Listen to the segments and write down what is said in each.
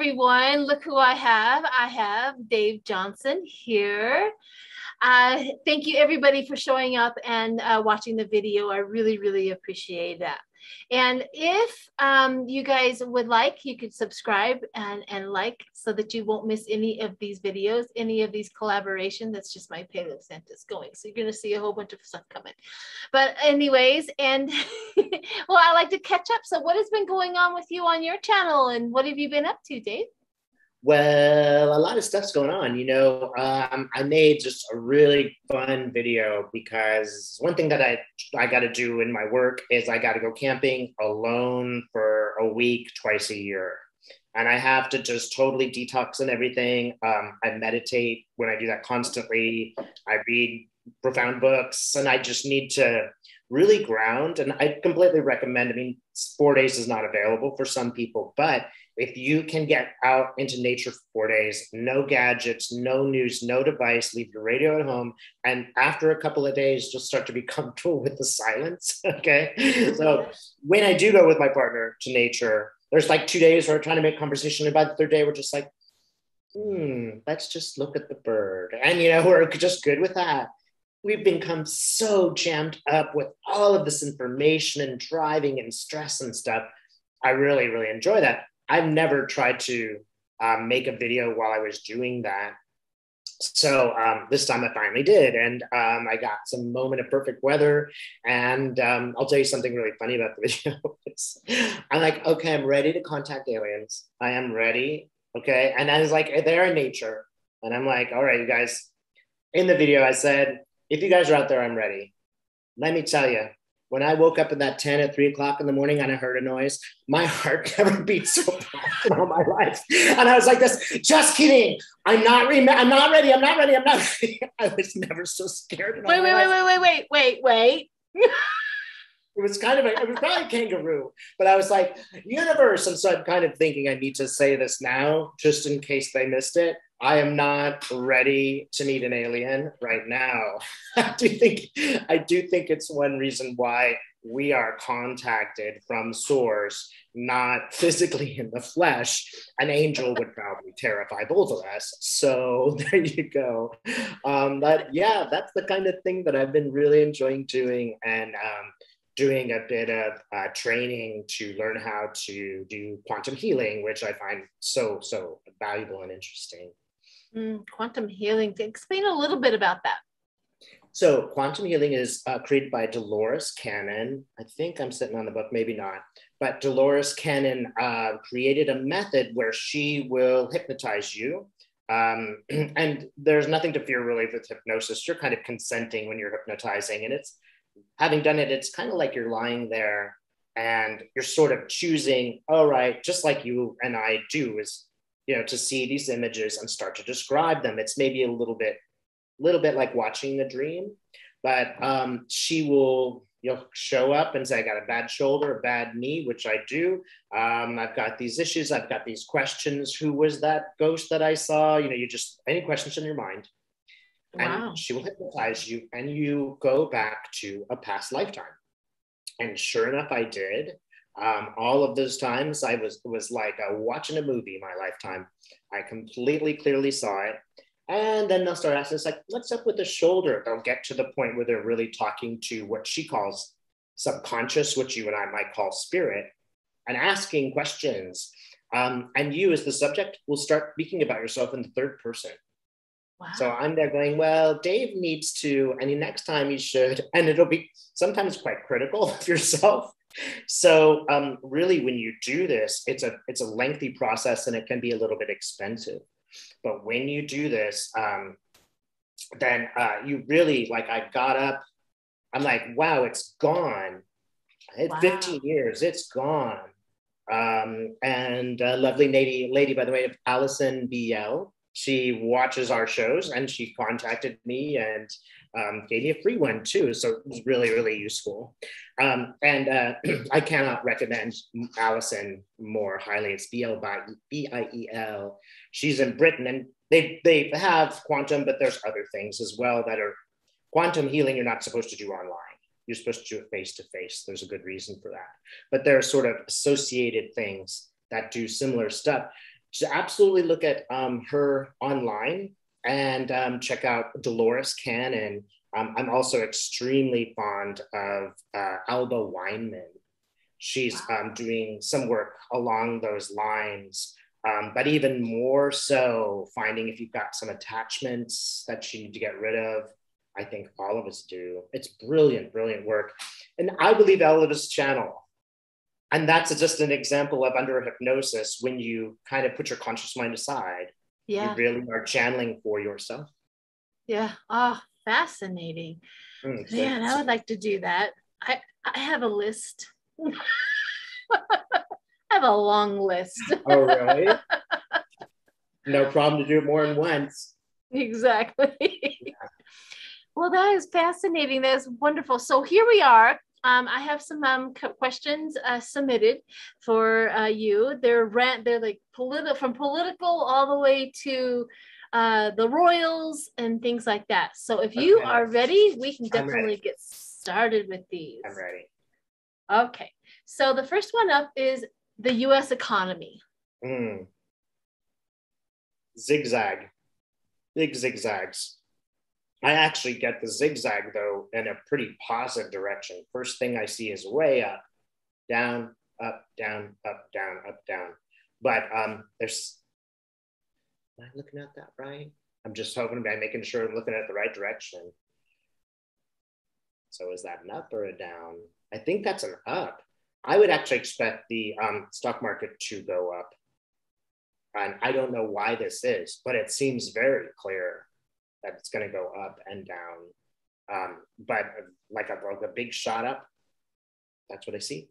everyone. Look who I have. I have Dave Johnson here. Thank you everybody for showing up and watching the video. I really, really appreciate that. And if you guys would like, you could subscribe and like so that you won't miss any of these videos, any of these collaborations. That's just my Paleo Santa's going. So you're going to see a whole bunch of stuff coming. But anyways, and well, I like to catch up. So what has been going on with you on your channel and what have you been up to, Dave? Well, a lot of stuff's going on. I made just a really fun video because one thing that I got to do in my work is I got to go camping alone for a week, twice a year. And I have to just totally detox and everything. I meditate when I do that constantly. I read profound books and I just need to really ground. And I completely recommend, 4 days is not available for some people, but if you can get out into nature for 4 days, no gadgets, no news, no device, leave your radio at home. And after a couple of days, just start to be comfortable with the silence. Okay. So when I do go with my partner to nature, there's like 2 days where we're trying to make conversation. And by the third day, we're just like, let's just look at the bird. And, we're just good with that. We've become so jammed up with all of this information and driving and stress and stuff. I really, really enjoy that. I've never tried to make a video while I was doing that. So this time I finally did. And I got some moment of perfect weather. And I'll tell you something really funny about the video. I'm like, okay, I'm ready to contact aliens. I am ready. Okay. And I was like, they're in nature. And I'm like, all right, you guys. In the video, I said, if you guys are out there, I'm ready. Let me tell you, when I woke up in that tent at 3 o'clock in the morning and I heard a noise, my heart never beat so fast in all my life. And I was like this, just kidding. I'm not ready. I'm not ready. I was never so scared. Wait. It was probably a kangaroo, but I was like, universe. And so I'm kind of thinking I need to say this now, just in case they missed it. I am not ready to meet an alien right now. I do think it's one reason why we are contacted from source, not physically in the flesh. An angel would probably terrify both of us. So there you go. But yeah, that's the kind of thing that I've been really enjoying doing, and doing a bit of training to learn how to do quantum healing, which I find so valuable and interesting. Quantum healing. Explain a little bit about that. So quantum healing is created by Dolores Cannon. I think I'm sitting on the book, maybe not. But Dolores Cannon created a method where she will hypnotize you. And there's nothing to fear really with hypnosis. You're kind of consenting when you're hypnotizing. And having done it, it's kind of like you're lying there and you're sort of choosing, all right, just like you and I do, is to see these images and start to describe them. It's maybe a little bit like watching a dream, but she will show up and say, I got a bad shoulder, a bad knee, which I do. I've got these issues. I've got these questions. Who was that ghost that I saw? You just, any questions in your mind. Wow. And she will hypnotize you and you go back to a past lifetime. And sure enough, I did. All of those times I was like watching a movie in my lifetime. I completely clearly saw it. And then they'll start asking us like, what's up with the shoulder? They'll get to the point where they're really talking to what she calls subconscious, which you and I might call spirit, and asking questions. And you as the subject will start speaking about yourself in the third person. Wow. So I'm there going, well, Dave needs to, and next time he should, and it'll be sometimes quite critical of yourself. So really, when you do this, it's a lengthy process and it can be a little bit expensive. But when you do this, then you really, like, I got up, I'm like, wow, it's gone. Wow. 15 years, it's gone. And lovely lady, by the way, Allison BL, she watches our shows and she contacted me and gave me a free one too. So it was really, really useful. And I cannot recommend Allison more highly. It's BIEL. She's in Britain and they have quantum, but there's other things as well that are quantum healing. You're not supposed to do online. You're supposed to do it face to face. There's a good reason for that. But there are sort of associated things that do similar stuff. So absolutely look at her online and check out Dolores Cannon. I'm also extremely fond of Alba Weinman. She's doing some work along those lines, but even more so, finding if you've got some attachments that you need to get rid of. I think all of us do. It's brilliant, brilliant work. And I believe Elvis channel. And that's just an example of under hypnosis, when you kind of put your conscious mind aside, you really are channeling for yourself. Yeah. Oh, fascinating. Man, I would like to do that. I have a list. I have a long list. Oh, really? No problem to do it more than once. Exactly. Yeah. Well, that is fascinating. That is wonderful. So here we are. I have some questions submitted for you. They're like from political all the way to the royals and things like that. So if you are ready, we can definitely get started with these. I'm ready. Okay. So the first one up is the U.S. economy. Zigzag. Big zigzags. I actually get the zigzag, though, in a pretty positive direction. First thing I see is way up, down, up, down, up, down, up, down. But am I looking at that right? I'm just hoping by making sure I'm looking at the right direction. So is that an up or a down? I think that's an up. I would actually expect the stock market to go up. And I don't know why this is, but it seems very clear that it's going to go up and down. But like a big shot up, that's what I see.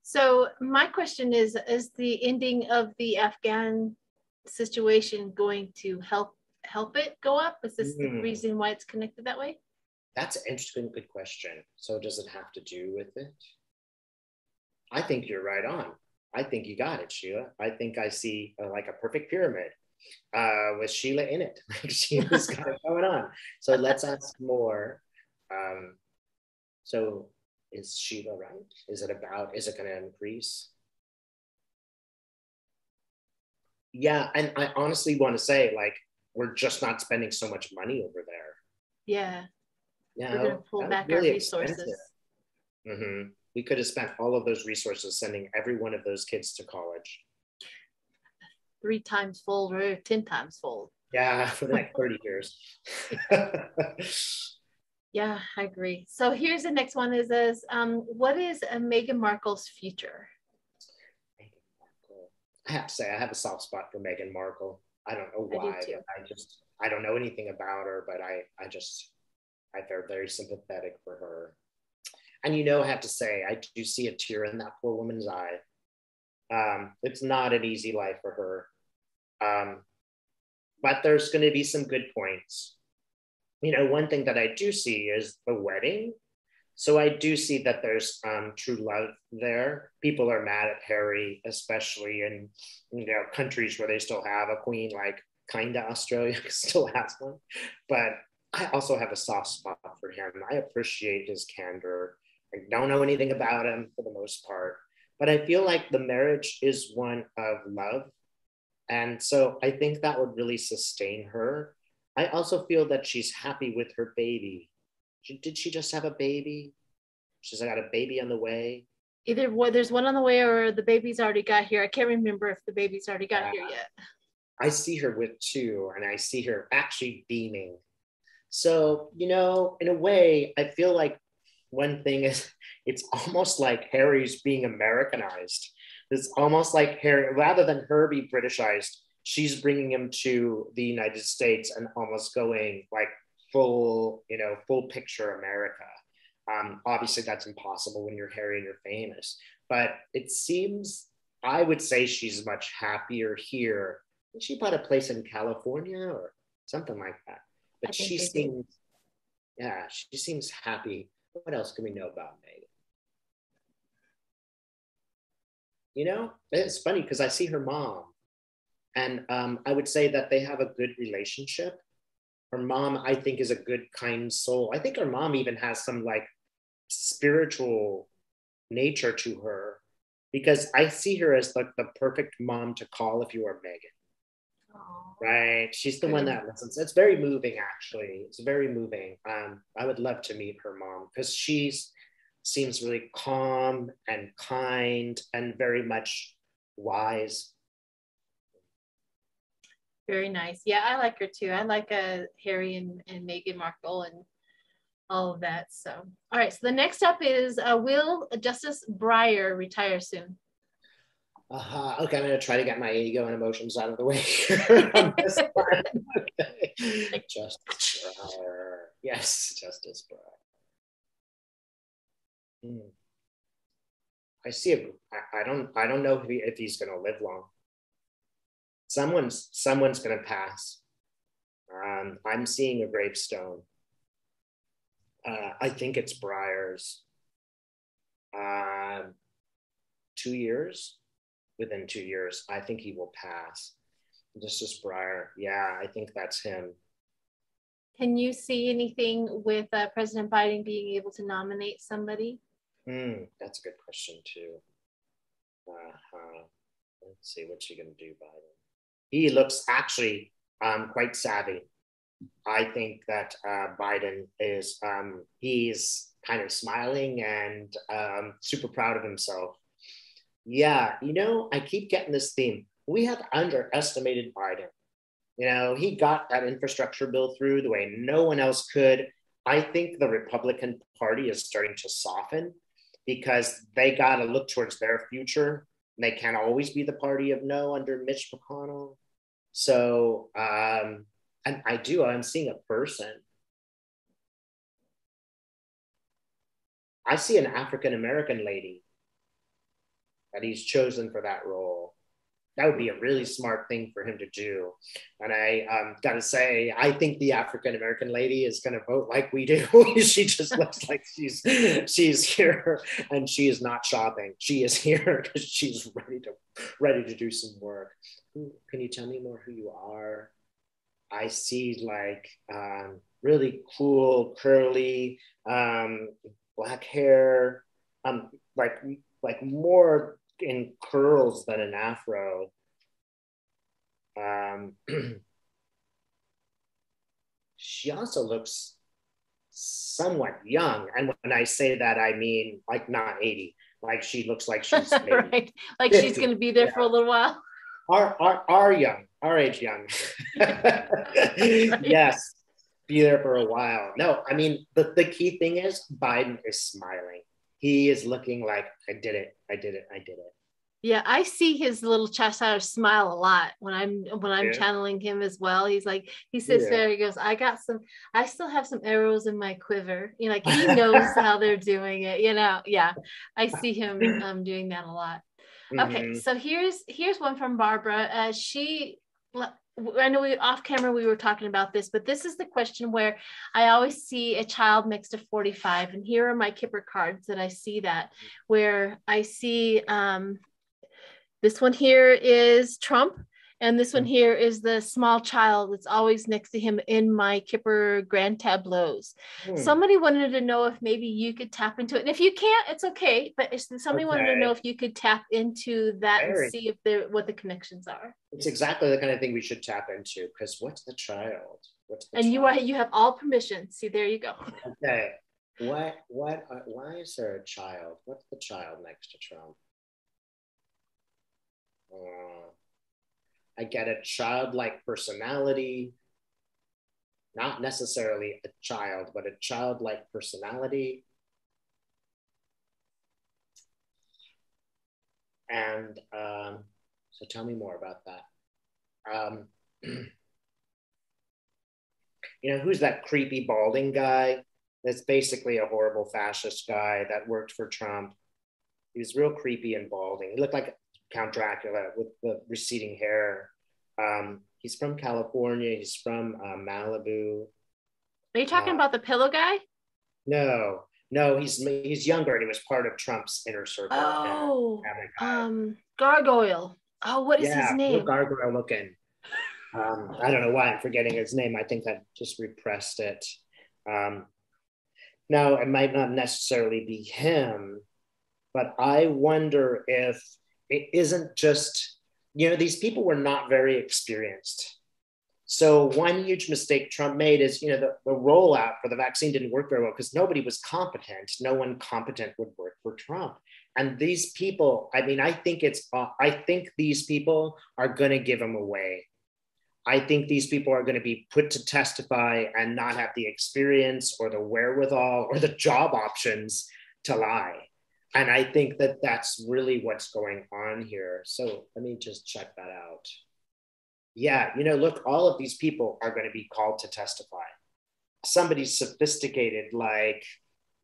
So my question is the ending of the Afghan situation going to help it go up? Is this the reason why it's connected that way? That's an interesting, good question. So does it have to do with it? I think you're right on. I think you got it, Sheila. I think I see like a perfect pyramid with Sheila in it. Sheila's got it going on. So let's ask more. So is Sheila right? Is it going to increase? Yeah, and I honestly want to say, like, we're just not spending so much money over there. Yeah. Yeah, we're going to pull back really our resources. We could have spent all of those resources sending every one of those kids to college. 3 times full or 10 times full. Yeah, for the next 30 years. Yeah, I agree. So here's the next one is what is Meghan Markle's future? Meghan Markle. I have to say, I have a soft spot for Meghan Markle. I don't know why, but I don't know anything about her, but I feel very sympathetic for her. And I have to say, I do see a tear in that poor woman's eye. It's not an easy life for her. But there's going to be some good points. One thing that I do see is the wedding. So I do see that there's true love there. People are mad at Harry, especially in countries where they still have a queen, like kind of Australia still has one. But I also have a soft spot for him. I appreciate his candor. I don't know anything about him for the most part, but I feel like the marriage is one of love. And so I think that would really sustain her. I also feel that she's happy with her baby. Did she just have a baby? She's got a baby on the way. Either there's one on the way or the baby's already got here. I can't remember if the baby's already got here yet. I see her with 2, and I see her actually beaming. So, in a way, I feel like one thing is it's almost like Harry's being Americanized. It's almost like Harry, rather than her be Britishized, she's bringing him to the United States and almost going like full picture America. Obviously, that's impossible when you're Harry and you're famous. But it seems, I would say she's much happier here. She bought a place in California or something like that. But she seems happy. What else can we know about Meghan? It's funny because I see her mom, and I would say that they have a good relationship. Her mom, I think, is a good, kind soul. I think her mom even has some like spiritual nature to her. because I see her as like the perfect mom to call if you are Meghan. Oh, Right. She's the one good. that listens. It's very moving, actually. It's very moving. I would love to meet her mom because she's seems really calm and kind and very much wise. Very nice. Yeah, I like her too. I like Harry and Meghan Markle and all of that. So, all right. So the next up is will Justice Breyer retire soon? Okay, I'm going to try to get my ego and emotions out of the way here on this one. Okay. Justice Breyer. Yes, Justice Breyer. I see him. I don't know if he's going to live long. Someone's going to pass. I'm seeing a gravestone. I think it's Breyer's. 2 years. Within 2 years, I think he will pass. Justice Breyer. Yeah, I think that's him. Can you see anything with President Biden being able to nominate somebody? That's a good question too. Let's see, what's he going to do, Biden? He looks actually quite savvy. I think that Biden is, he's kind of smiling and super proud of himself. Yeah, I keep getting this theme. We have underestimated Biden. He got that infrastructure bill through the way no one else could. I think the Republican Party is starting to soften because they got to look towards their future. They can't always be the party of no under Mitch McConnell. So, and I'm seeing a person. I see an African-American lady that he's chosen for that role. That would be a really smart thing for him to do. And I got to say, I think the African-American lady is going to vote like we do. She just looks like she's here and she is not shopping. She is here because she's ready to do some work. Can you tell me more who you are? I see like really cool, curly, black hair, like more in curls than an afro. She also looks somewhat young, and when I say that, I mean like not 80. Like she looks like she's maybe right, like 50. She's going to be there for a little while. Our age young. Right. Yes, be there for a while. No, I mean the key thing is Biden is smiling. He is looking like I did it. Yeah, I see his little cheshire smile a lot when I'm channeling him as well. He's like, he sits there, he goes, I still have some arrows in my quiver. Like he knows how they're doing it, Yeah, I see him doing that a lot. Okay, so here's one from Barbara. I know off camera we were talking about this, but this is the question where I always see a child next to 45, and here are my Kipper cards that I see that, where I see this one here is Trump, and this one here is the small child that's always next to him in my Kipper grand tableaus. Somebody wanted to know if maybe you could tap into it. And if you can't, it's okay. But somebody wanted to know if you could tap into that and see if what the connections are. It's exactly the kind of thing we should tap into, because what's the child? You have all permission. See, there you go. Okay. Why is there a child? What's the child next to Trump? I get a childlike personality, not necessarily a child, but a childlike personality. And so tell me more about that. Who's that creepy balding guy? That's basically a horrible fascist guy that worked for Trump. He was real creepy and balding. He looked like Count Dracula with the receding hair. He's from California. He's from Malibu. Are you talking about the pillow guy? No, he's younger and he was part of Trump's inner circle. Oh, Gargoyle. Oh, what is his name? Gargoyle looking. I don't know why I'm forgetting his name. I think I just repressed it. Now, it might not necessarily be him, But I wonder if it isn't just, these people were not very experienced. So one huge mistake Trump made is, the rollout for the vaccine didn't work very well because nobody was competent. No one competent would work for Trump. And these people, I mean, I think these people are going to give him away. I think these people are going to be put to testify and not have the experience or the wherewithal or the job options to lie. And I think that that's really what's going on here. So let me just check that out. Yeah, look, all of these people are going to be called to testify. Somebody sophisticated like,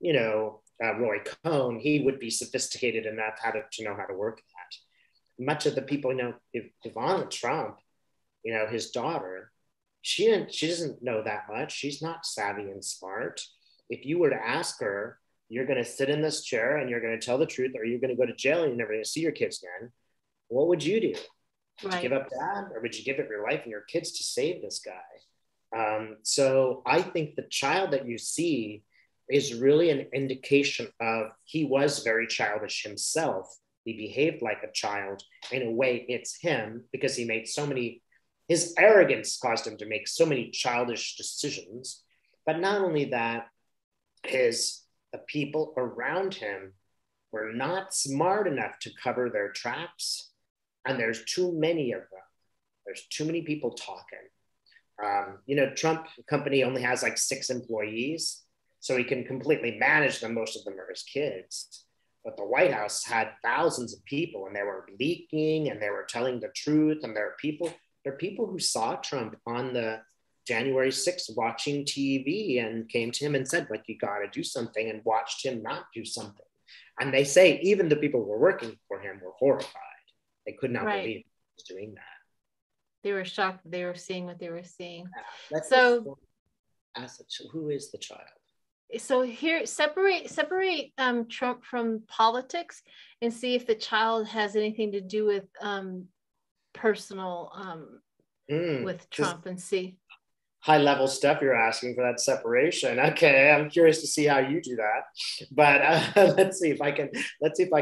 Roy Cohn, he would be sophisticated enough to know how to work that. Much of the people, if Ivana Trump, his daughter, she doesn't know that much. She's not savvy and smart. If you were to ask her, you're going to sit in this chair and you're going to tell the truth, or you're going to go to jail and you're never going to see your kids again, what would you do? Would you give up dad, or would you give up your life and your kids to save this guy? So I think the child that you see is really an indication of he was very childish himself. He behaved like a child. In a way, it's him because he made his arrogance caused him to make so many childish decisions. But not only that, the people around him were not smart enough to cover their tracks. And there's too many of them. There's too many people talking. Trump company only has like 6 employees, so he can completely manage them. Most of them are his kids. But the White House had thousands of people, and they were leaking, and they were telling the truth. And there are people who saw Trump on the January 6th watching TV and came to him and said, like, you got to do something, and watched him not do something. And they say even the people who were working for him were horrified. They could not believe he was doing that. They were shocked that they were seeing what they were seeing. So who is the child? So here, separate Trump from politics and see if the child has anything to do with personal with Trump, and see. High level stuff you're asking for that separation. Okay, I'm curious to see how you do that. But let's see if I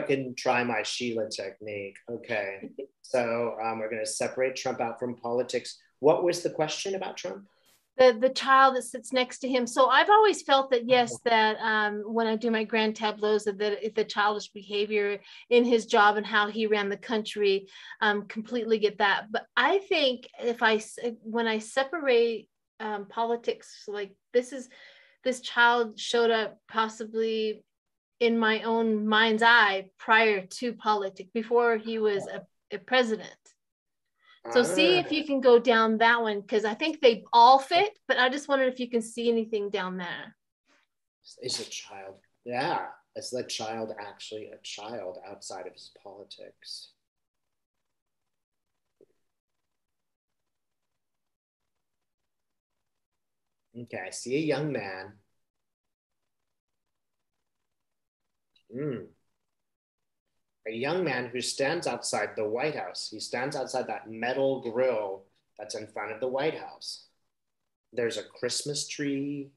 can try my Sheila technique. Okay, so we're going to separate Trump out from politics. What was the question about Trump? The child that sits next to him. So I've always felt that, yes, that when I do my grand tableaus, that the childish behavior in his job and how he ran the country, completely get that. But I think when I separate politics, like this child showed up possibly in my own mind's eye prior to politics, before he was a president. So see if you can go down that one, because I think they all fit, but I just wondered if you can see anything down there. Is a child, yeah, is the child actually a child outside of his politics? Okay, I see a young man. A young man who stands outside the White House. He stands outside that metal grill that's in front of the White House. There's a Christmas tree.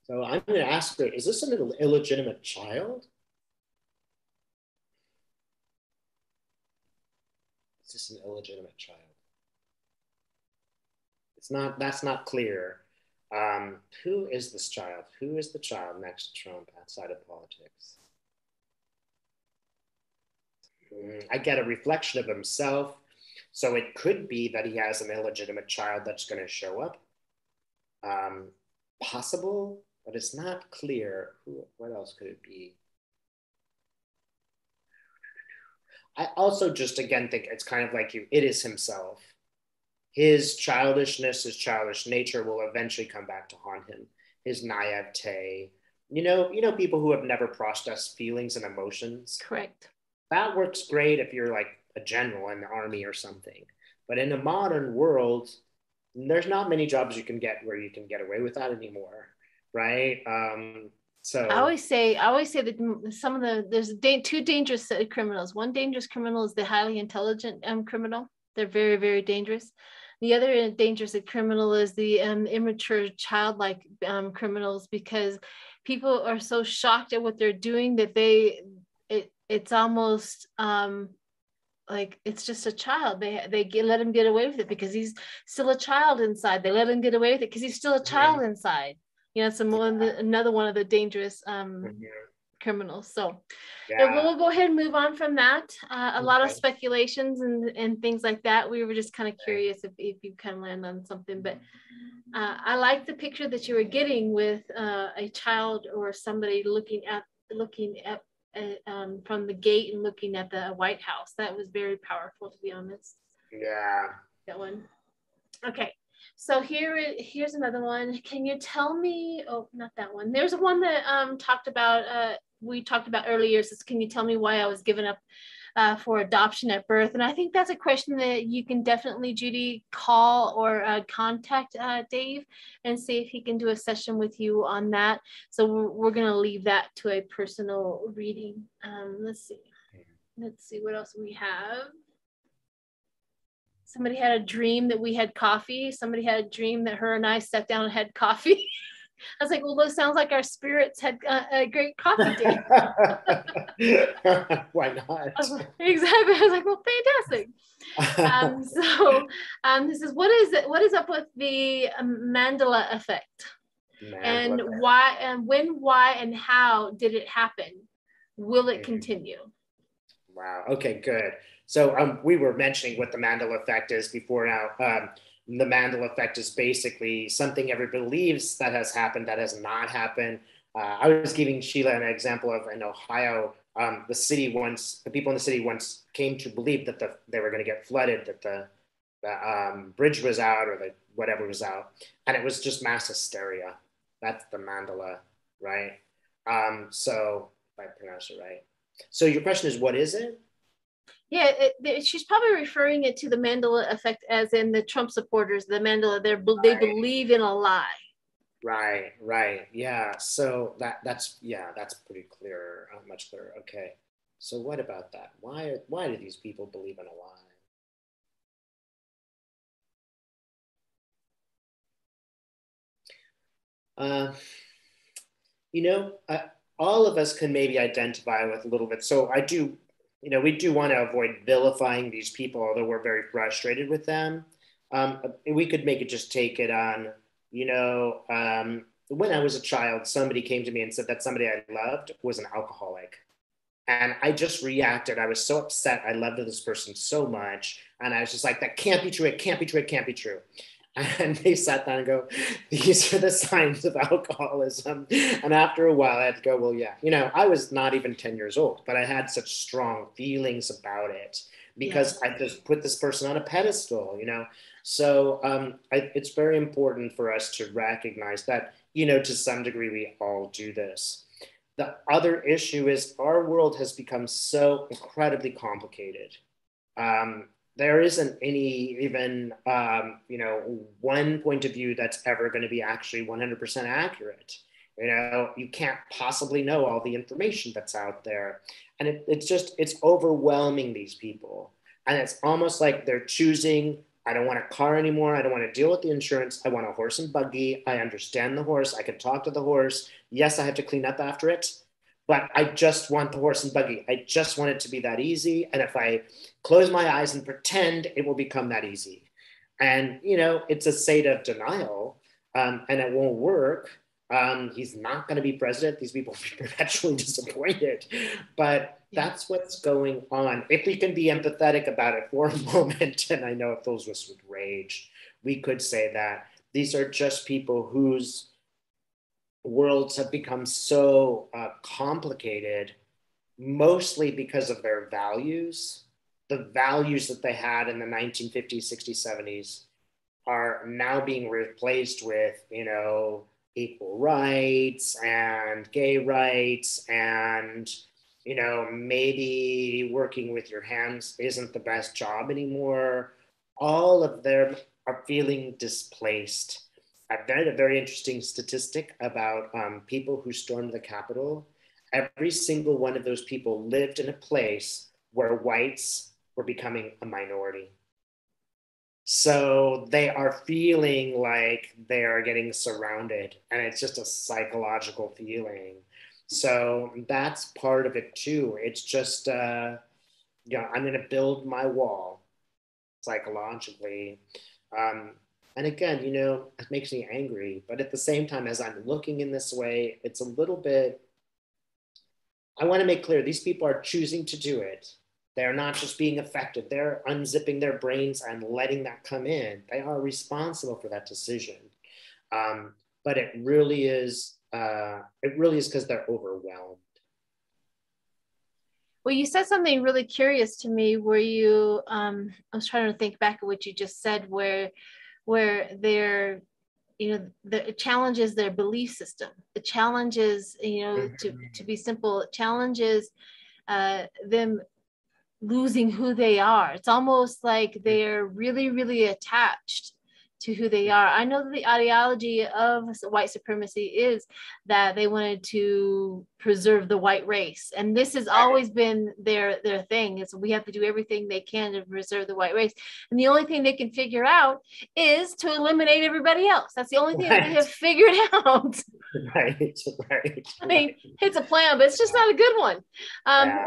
So I'm going to ask her, is this an illegitimate child? Is this an illegitimate child? That's not clear. Who is this child? Who is the child next to Trump outside of politics? I get a reflection of himself. So it could be that he has an illegitimate child that's going to show up. Possible, but it's not clear. What else could it be? I also just, again, think it's kind of like it is himself. His childishness, his childish nature will eventually come back to haunt him. His naivete, people who have never processed feelings and emotions. Correct. That works great if you're like a general in the army or something. But in a modern world, there's not many jobs you can get where you can get away with that anymore, right? So I always say that there's two dangerous criminals. One dangerous criminal is the highly intelligent criminal. They're very, very dangerous. The other dangerous criminal is the immature, childlike criminals, because people are so shocked at what they're doing that it's almost like it's just a child. Let him get away with it because he's still a child inside. They let him get away with it because he's still a child inside. You know, another one of the dangerous criminals. So we'll go ahead and move on from that. A lot of speculations and things like that. We were just kind of curious if you kind of land on something, but I like the picture that you were getting with a child or somebody looking at from the gate and looking at the White House. That was very powerful, to be honest. Yeah. That one. Okay. So here's another one. Can you tell me? Oh, not that one. There's one that we talked about earlier. Says, can you tell me why I was given up for adoption at birth? And I think that's a question that you can definitely, Judy, call or contact Dave and see if he can do a session with you on that. So we're going to leave that to a personal reading. Let's see what else we have. Somebody had a dream that we had coffee. Somebody had a dream that her and I sat down and had coffee. I was like, well, those sounds like our spirits had a great coffee date. Why not? Exactly. I was like, well, fantastic. This is what is up with the Mandala Effect? And why and when, why, and how did it happen? Will it continue? Wow. Okay, good. So we were mentioning what the Mandala Effect is before now. The Mandela Effect is basically something everybody believes that has happened that has not happened. I was giving Sheila an example of in Ohio, the people in the city once came to believe that they were going to get flooded, that the bridge was out or whatever was out, and it was just mass hysteria. That's the Mandala, right? So if I pronounce it right. So your question is, what is it? Yeah, she's probably referring it to the Mandela Effect, as in the Trump supporters, the Mandela, they believe in a lie. Right. Yeah. So that's pretty clear, much clearer. Okay. So what about that? Why do these people believe in a lie? All of us can maybe identify with a little bit. So I do, we do want to avoid vilifying these people, although we're very frustrated with them. We could take it on, when I was a child, somebody came to me and said that somebody I loved was an alcoholic. And I just reacted. I was so upset. I loved this person so much. And I was just like, that can't be true. It can't be true. It can't be true. And they sat down and go, these are the signs of alcoholism. And after a while, I had to go, well, yeah, I was not even 10 years old, but I had such strong feelings about it because I just put this person on a pedestal, So it's very important for us to recognize that, to some degree, we all do this. The other issue is our world has become so incredibly complicated. There isn't any even, one point of view that's ever going to be actually 100% accurate. You can't possibly know all the information that's out there. And it's overwhelming these people. And it's almost like they're choosing, I don't want a car anymore. I don't want to deal with the insurance. I want a horse and buggy. I understand the horse. I can talk to the horse. Yes, I have to clean up after it, but I just want the horse and buggy. I just want it to be that easy. And if I close my eyes and pretend, it will become that easy. And, it's a state of denial, and it won't work. He's not going to be president. These people will be perpetually disappointed. But that's what's going on. If we can be empathetic about it for a moment, and I know it fills us with rage, we could say that these are just people whose worlds have become so complicated, mostly because of their values. The values that they had in the 1950s, 60s, 70s are now being replaced with, equal rights and gay rights and, maybe working with your hands isn't the best job anymore. All of them are feeling displaced. I've read a very interesting statistic about people who stormed the Capitol. Every single one of those people lived in a place where whites were becoming a minority. So they are feeling like they are getting surrounded, and it's just a psychological feeling. So that's part of it too. It's just, I'm going to build my wall psychologically. Um, and again, it makes me angry. But at the same time, as I'm looking in this way, it's a little bit, I want to make clear these people are choosing to do it. They're not just being affected. They're unzipping their brains and letting that come in. They are responsible for that decision. But it really is because they're overwhelmed. Well, you said something really curious to me where you, I was trying to think back at what you just said, where they're, the challenge is their belief system. The challenge is, to be simple, challenges them losing who they are. It's almost like they're really, really attached to who they are. I know that the ideology of white supremacy is that they wanted to preserve the white race. And this has always been their thing, is we have to do everything they can to preserve the white race. And the only thing they can figure out is to eliminate everybody else. That's the only thing that they have figured out. Right. I mean, it's a plan, but it's just not a good one. Yeah.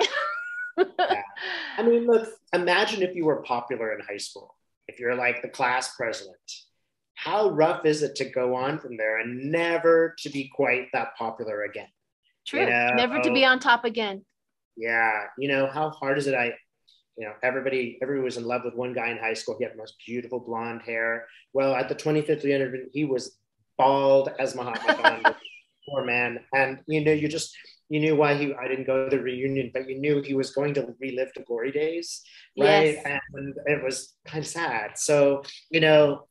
I mean, look, imagine if you were popular in high school. If you're like the class president, how rough is it to go on from there and never to be quite that popular again? True. Never to be on top again. Yeah. How hard is it? Everybody was in love with one guy in high school. He had the most beautiful blonde hair. Well, at the 25th reunion, he was bald as Mahatma Gandhi. Poor man. And, you knew why I didn't go to the reunion, but you knew he was going to relive the glory days, right? Yes. And it was kind of sad. So, this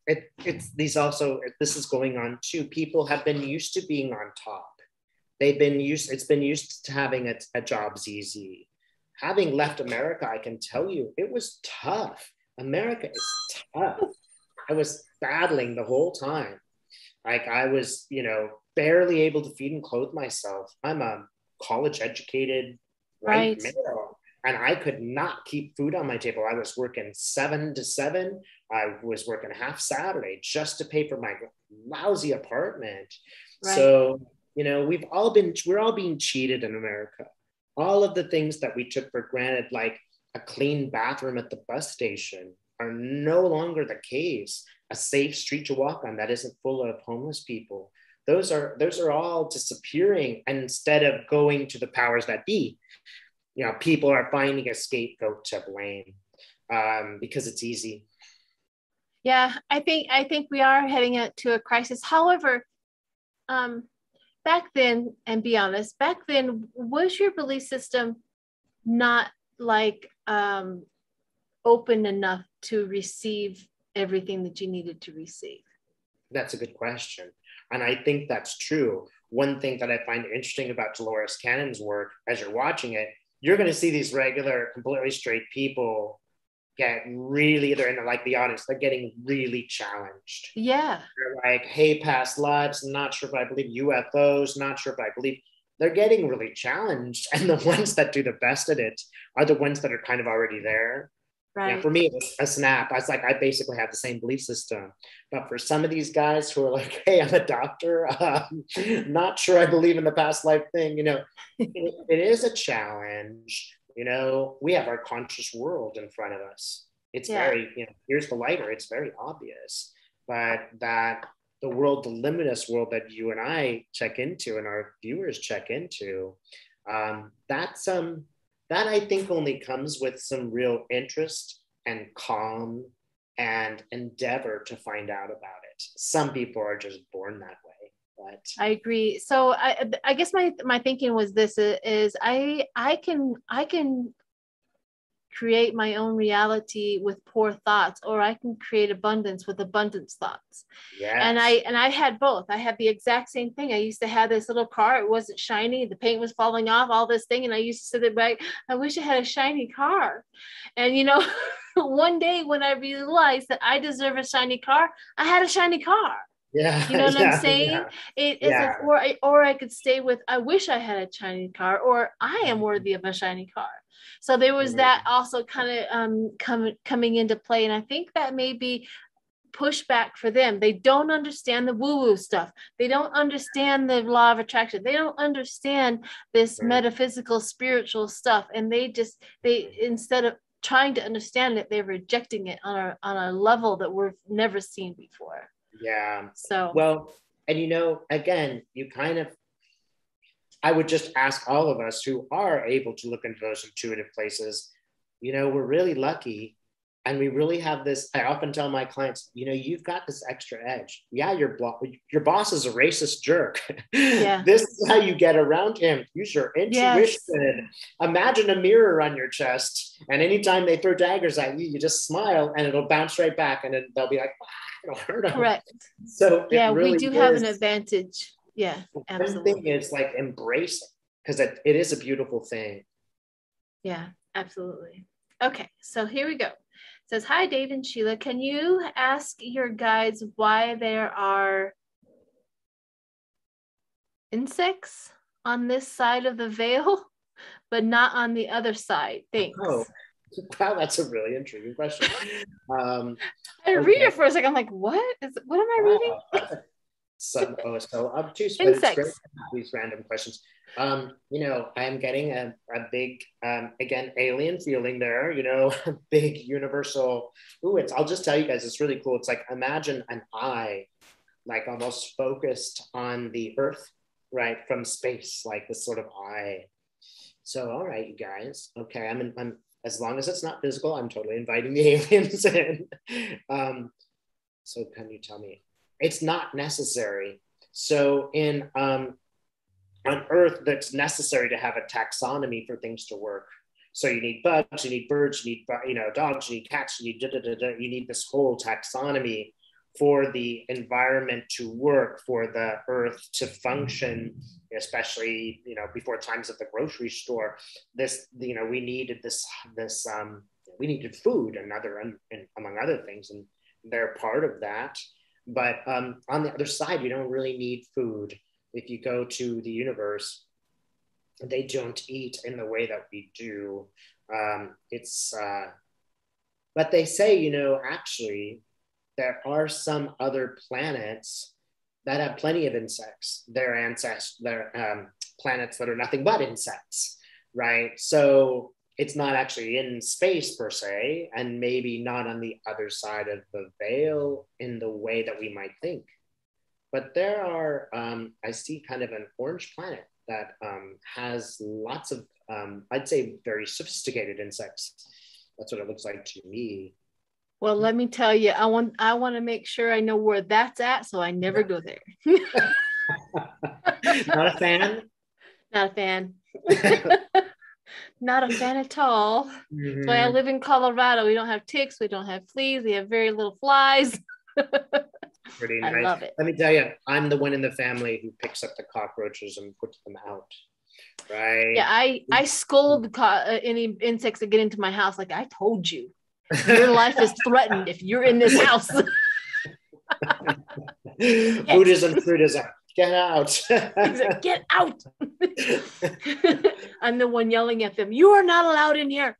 is going on too. People have been used to being on top. It's been used to having a job's easy. Having left America, I can tell you, it was tough. America is tough. I was battling the whole time. Like I was, barely able to feed and clothe myself. I'm a college educated white male, and I could not keep food on my table. I was working 7 to 7. I was working half Saturday just to pay for my lousy apartment. Right. So, we're all being cheated in America. All of the things that we took for granted, like a clean bathroom at the bus station, are no longer the case. A safe street to walk on that isn't full of homeless people. Those are all disappearing. And instead of going to the powers that be, people are finding a scapegoat to blame because it's easy. Yeah, I think we are heading to a crisis. However, back then, and be honest, back then, was your belief system not like open enough to receive everything that you needed to receive? That's a good question. And I think that's true. One thing that I find interesting about Dolores Cannon's work, as you're watching it, you're going to see these regular, completely straight people get really, they're in like the audience, they're getting really challenged. Yeah. They're like, hey, past lives, not sure if I believe UFOs, not sure if I believe, they're getting really challenged. And the ones that do the best at it are the ones that are kind of already there. Right. Yeah, for me, it was a snap. I was like, I basically have the same belief system. But for some of these guys who are like, hey, I'm a doctor, not sure I believe in the past life thing, it is a challenge. We have our conscious world in front of us. It's very, here's the lighter. It's very obvious. But that the world, the limitless world that you and I check into and our viewers check into, that I think only comes with some real interest and calm and endeavor to find out about it. Some people are just born that way. But I agree. So I guess my thinking was this is I can create my own reality with poor thoughts, or I can create abundance with abundance thoughts. Yes. And I had both. I had the exact same thing. I used to have this little car. It wasn't shiny. The paint was falling off, all this thing. And I used to sit there back, I wish I had a shiny car. And, one day when I realized that I deserve a shiny car, I had a shiny car. Yeah. You know what I'm saying? It's like, or I could stay with, I wish I had a shiny car, or I am worthy of a shiny car. So there was that also kind of coming into play. And I think that may be pushback for them. They don't understand the woo-woo stuff. They don't understand the law of attraction. They don't understand this metaphysical, spiritual stuff. And they instead of trying to understand it, they're rejecting it on a level that we've never seen before. Yeah. So, well, and again, I would just ask all of us who are able to look into those intuitive places, we're really lucky. And we really have this, I often tell my clients, you've got this extra edge. Yeah, your boss is a racist jerk. Yeah. This is how you get around him. Use your intuition. Yes. Imagine a mirror on your chest. And anytime they throw daggers at you, you just smile and it'll bounce right back. And then they'll be like, it'll hurt them. Correct. So yeah, really we do have an advantage. Yeah, absolutely. One thing is like embrace it, because it is a beautiful thing. Yeah, absolutely. Okay, so here we go. It says, hi, Dave and Sheila. Can you ask your guides why there are insects on this side of the veil, but not on the other side? Thanks. Oh, wow, that's a really intriguing question. I read it for a second. I'm like, what am I reading? So obtuse, but it's great these random questions. I'm getting a big, again, alien feeling there, big universal. I'll just tell you guys, it's really cool. It's like, imagine an eye, like almost focused on the earth, right? From space, like this sort of eye. So, all right, you guys. Okay, I'm as long as it's not physical, I'm totally inviting the aliens in. So can you tell me? It's not necessary. So on Earth, that's necessary to have a taxonomy for things to work. So you need bugs, you need birds, you need dogs, you need cats, you need this whole taxonomy for the environment to work, for the Earth to function, especially before times at the grocery store. We needed we needed food and among other things, and they're part of that. But on the other side, you don't really need food. If you go to the universe, they don't eat in the way that we do. But they say, actually, there are some other planets that have plenty of insects. They're planets that are nothing but insects, right? So it's not actually in space per se, and maybe not on the other side of the veil in the way that we might think. But there are, I see kind of an orange planet that has lots of, I'd say, very sophisticated insects. That's what it looks like to me. Well, let me tell you, I want to make sure I know where that's at, so I never go there. Not a fan? Not a fan. Not a fan at all. Mm-hmm. That's why I live in Colorado. We don't have ticks. We don't have fleas. We have very little flies. Pretty nice. I love it. Let me tell you, I'm the one in the family who picks up the cockroaches and puts them out. Right? Yeah, I scold any insects that get into my house. Like, I told you, your life is threatened if you're in this house. Buddhism, fruitism. Get out. Get out. I'm the one yelling at them. You are not allowed in here.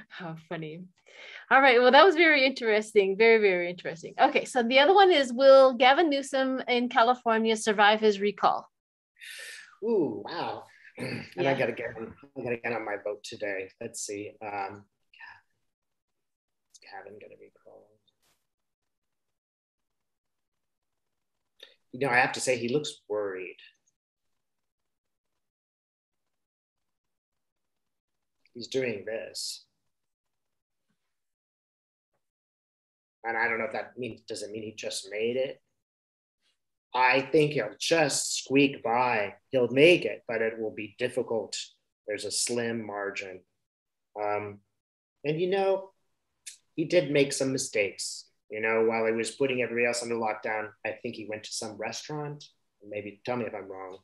How funny. All right. Well, that was very interesting. Very, very interesting. Okay. So the other one is, will Gavin Newsom in California survive his recall? Ooh, wow. And yeah. I gotta get on my boat today. Let's see. Is Gavin gonna be called? I have to say, he looks worried. He's doing this. And I don't know if that does it mean he just made it? I think he'll just squeak by. He'll make it, but it will be difficult. There's a slim margin. And he did make some mistakes. While he was putting everybody else under lockdown, I think he went to some restaurant. Maybe tell me if I'm wrong,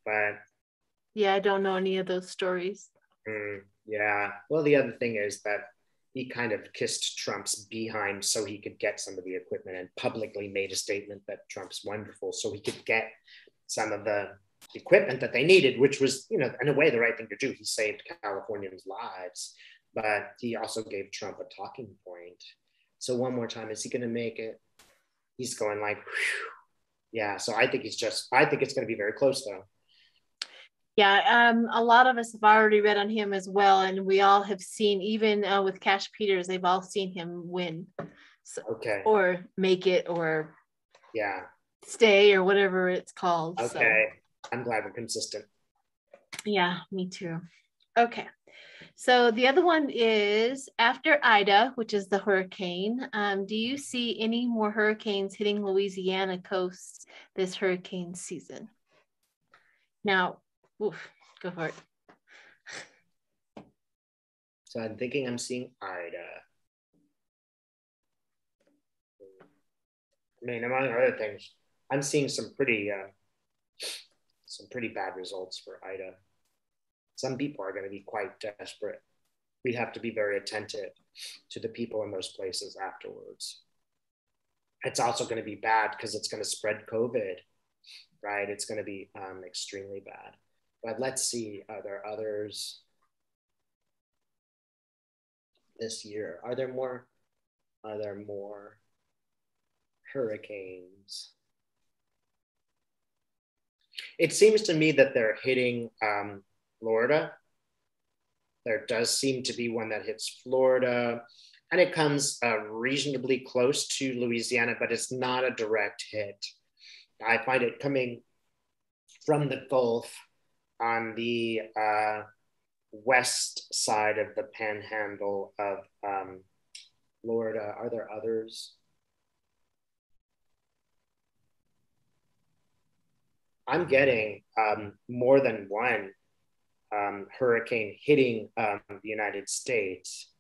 but yeah, I don't know any of those stories. Yeah. Well, the other thing is that he kind of kissed Trump's behind so he could get some of the equipment, and publicly made a statement that Trump's wonderful so he could get some of the equipment that they needed, which was, you know, in a way the right thing to do. He saved Californians' lives, but he also gave Trump a talking point. So one more time, is he going to make it? He's going like, whew. Yeah. So I think it's going to be very close though. Yeah, a lot of us have already read on him as well, and we all have seen, even with Cash Peters, they've all seen him win, so, okay, or make it, or yeah, stay, or whatever it's called. okay. So. I'm glad we're consistent. Yeah, me too. Okay, so the other one is after Ida, which is the hurricane. Do you see any more hurricanes hitting Louisiana coast this hurricane season? Now, oof, go for it. So I'm thinking I'm seeing Ida. I mean, among other things, I'm seeing some pretty bad results for Ida. Some people are going to be quite desperate. We have to be very attentive to the people in those places afterwards. It's also going to be bad because it's going to spread COVID, right? It's going to be extremely bad. But let's see, are there others this year? Are there more hurricanes? It seems to me that they're hitting Florida. There does seem to be one that hits Florida, and it comes reasonably close to Louisiana, but it's not a direct hit. I find it coming from the Gulf on the west side of the panhandle of Florida. Are there others? I'm getting more than one hurricane hitting the United States,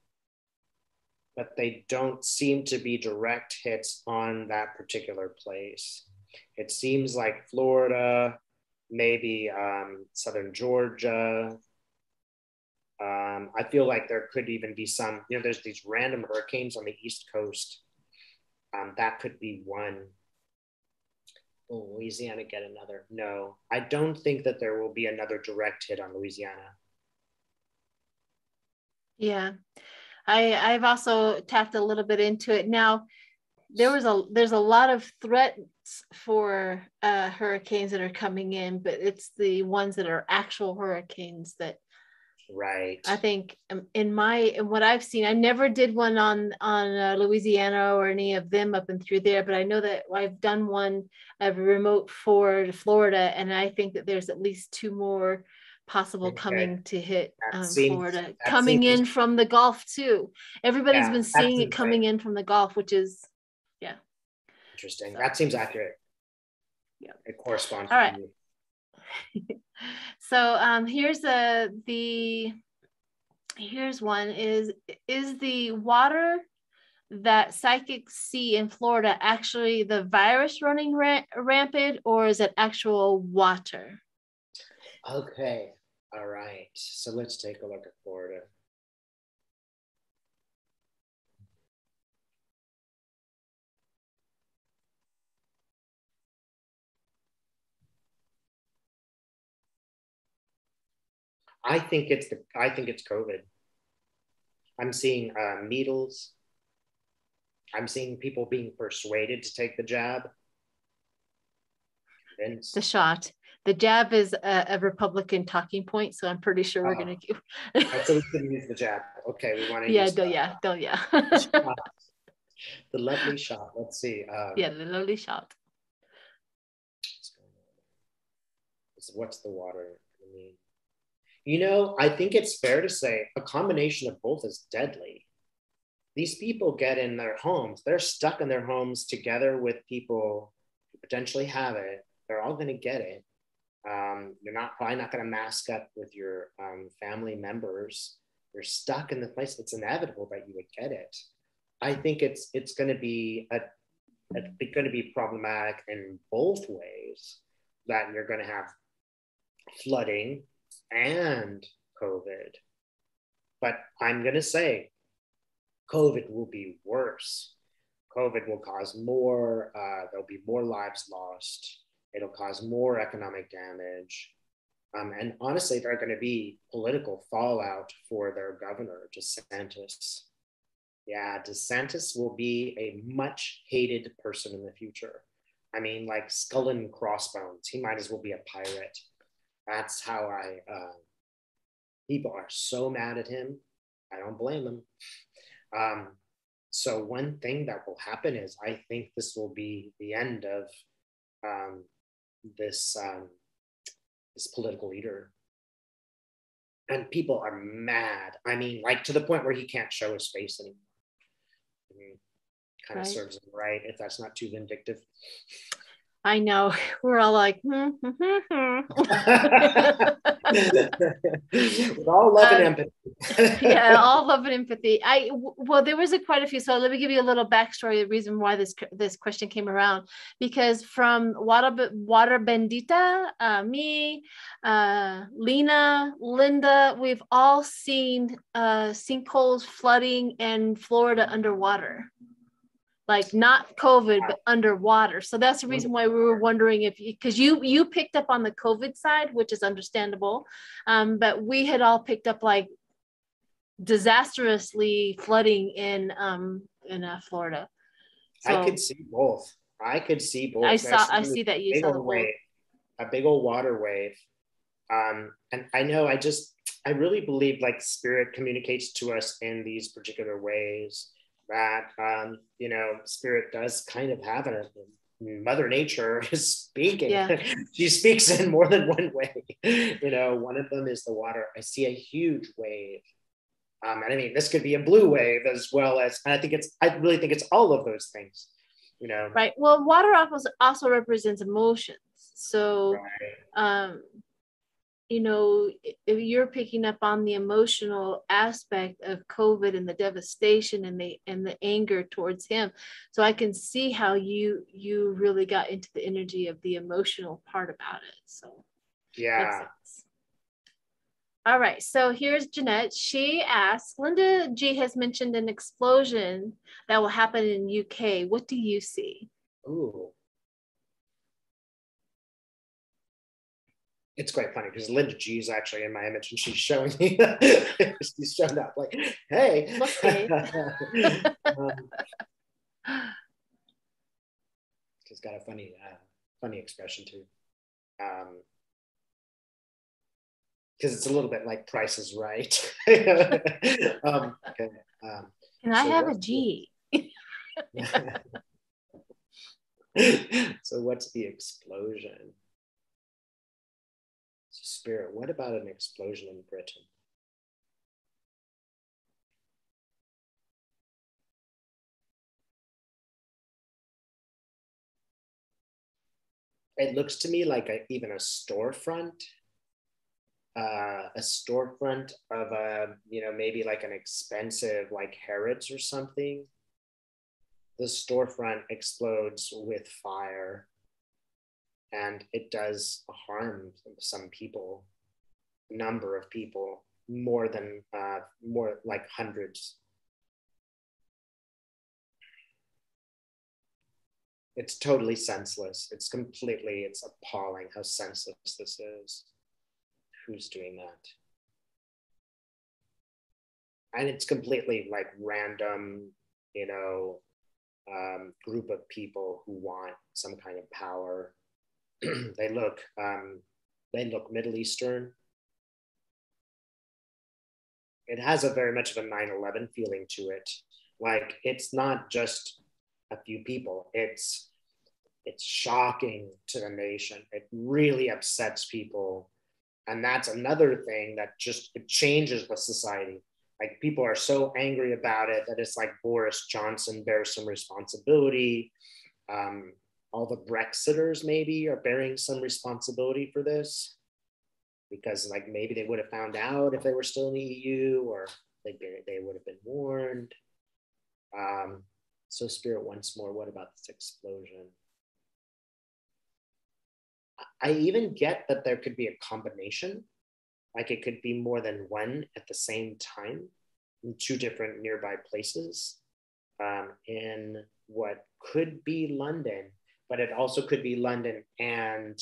but they don't seem to be direct hits on that particular place. It seems like Florida, maybe southern Georgia. I feel like there could even be some, you know, there's these random hurricanes on the East Coast. That could be one. Will Louisiana get another? No, I don't think that there will be another direct hit on Louisiana. Yeah, I've also tapped a little bit into it. Now, there's a lot of threats for hurricanes that are coming in, but it's the ones that are actual hurricanes that, right, I think in what I've seen, I never did one on Louisiana or any of them up and through there, but I know that I've done one of a remote for Florida, and I think that there's at least two more possible coming to hit Florida, coming in from the Gulf too. Everybody's been seeing it coming in from the Gulf, which is, yeah, interesting. That seems accurate. Yeah, it corresponds. All right. So here's here's one is the water that psychics see in Florida actually the virus running rampant, or is it actual water? Okay, all right, so let's take a look at Florida. I think it's COVID. I'm seeing needles. I'm seeing people being persuaded to take the jab. The shot. The jab is a Republican talking point, so I'm pretty sure we're going to do. So we can use the jab. Okay, we want to use. Yeah. The lovely shot. Let's see. Yeah, the lovely shot. What's the water? I mean, you know, I think it's fair to say a combination of both is deadly. These people get in their homes. They're stuck in their homes together with people who potentially have it. They're all going to get it. You're probably not going to mask up with your family members. You're stuck in the place. It's inevitable that you would get it. I think it's going to be problematic in both ways. That you're going to have flooding and COVID. But I'm going to say COVID will be worse. COVID will cause more, there'll be more lives lost. It'll cause more economic damage. And honestly, there are going to be political fallout for their governor, DeSantis. Yeah, DeSantis will be a much hated person in the future. I mean, like skull and crossbones. He might as well be a pirate. That's how people are so mad at him. I don't blame them. So one thing that will happen is I think this will be the end of this political leader. And people are mad. I mean, like to the point where he can't show his face anymore. I mean, kind of serves him right if that's not too vindictive. I know. We're all like, with all love and empathy. Yeah, all love and empathy. Well, there was quite a few. So let me give you a little backstory. The reason why this question came around, because from Water Bendita, me, Lena, Linda, we've all seen sinkholes, flooding, and Florida underwater. Like not COVID, but underwater. So that's the reason why we were wondering if, because you picked up on the COVID side, which is understandable. But we had all picked up like disastrously flooding in Florida. So, I could see both. I see that you saw the wave, a big old water wave. And I know I really believe like spirit communicates to us in these particular ways. That spirit does kind of have Mother Nature is speaking. Yeah. She speaks in more than one way. One of them is the water. I see a huge wave. And I mean, this could be a blue wave as well as, and I really think it's all of those things, Right. Well, water also represents emotions. So, right. If you're picking up on the emotional aspect of COVID and the devastation and the anger towards him, so I can see how you really got into the energy of the emotional part about it. So yeah. All right. So here's Jeanette. She asks, Linda G has mentioned an explosion that will happen in UK. What do you see? Ooh. It's quite funny because Linda G is actually in my image and she's showing me, she's showing up like, hey. She's got a funny expression too. Because it's a little bit like Price is Right. Okay. Can I have a G? So what's the explosion? Spirit, what about an explosion in Britain? It looks to me like even a storefront of maybe like an expensive like Harrods or something. The storefront explodes with fire. And it does harm some people, a number of people, more like hundreds. It's totally senseless. It's appalling how senseless this is. Who's doing that? And it's completely like random, group of people who want some kind of power. They look Middle Eastern. It has a very much of a 9/11 feeling to it. Like it's not just a few people. It's shocking to the nation. It really upsets people. And that's another thing that it changes the society. Like people are so angry about it that it's like Boris Johnson bears some responsibility. All the Brexiters maybe are bearing some responsibility for this because like maybe they would have found out if they were still in the EU or they would have been warned. So Spirit, once more, what about this explosion? I even get that there could be a combination, like it could be more than one at the same time in two different nearby places in what could be London. but it also could be London and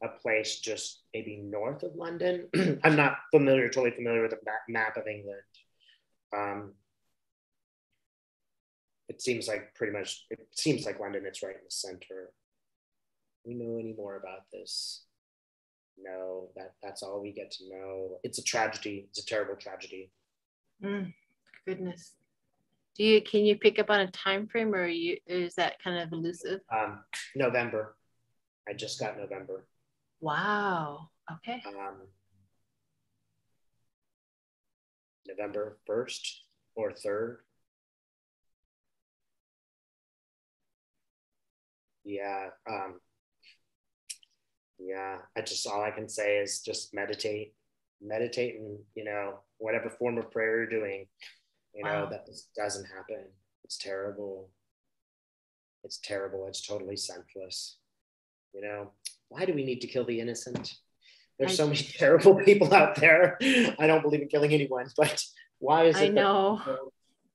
a place just maybe north of London. I'm not totally familiar with the map of England. It seems like London, it's right in the center. Do we know any more about this? No, that's all we get to know. It's a tragedy. It's a terrible tragedy. Goodness. Can you pick up on a time frame, or is that kind of elusive? November. I just got November. Wow. Okay. November 1st or 3rd. Yeah. All I can say is just meditate, and, whatever form of prayer you're doing, that this doesn't happen. It's terrible. It's totally senseless. Why do we need to kill the innocent? There's so many terrible people out there. I don't believe in killing anyone, but why is it that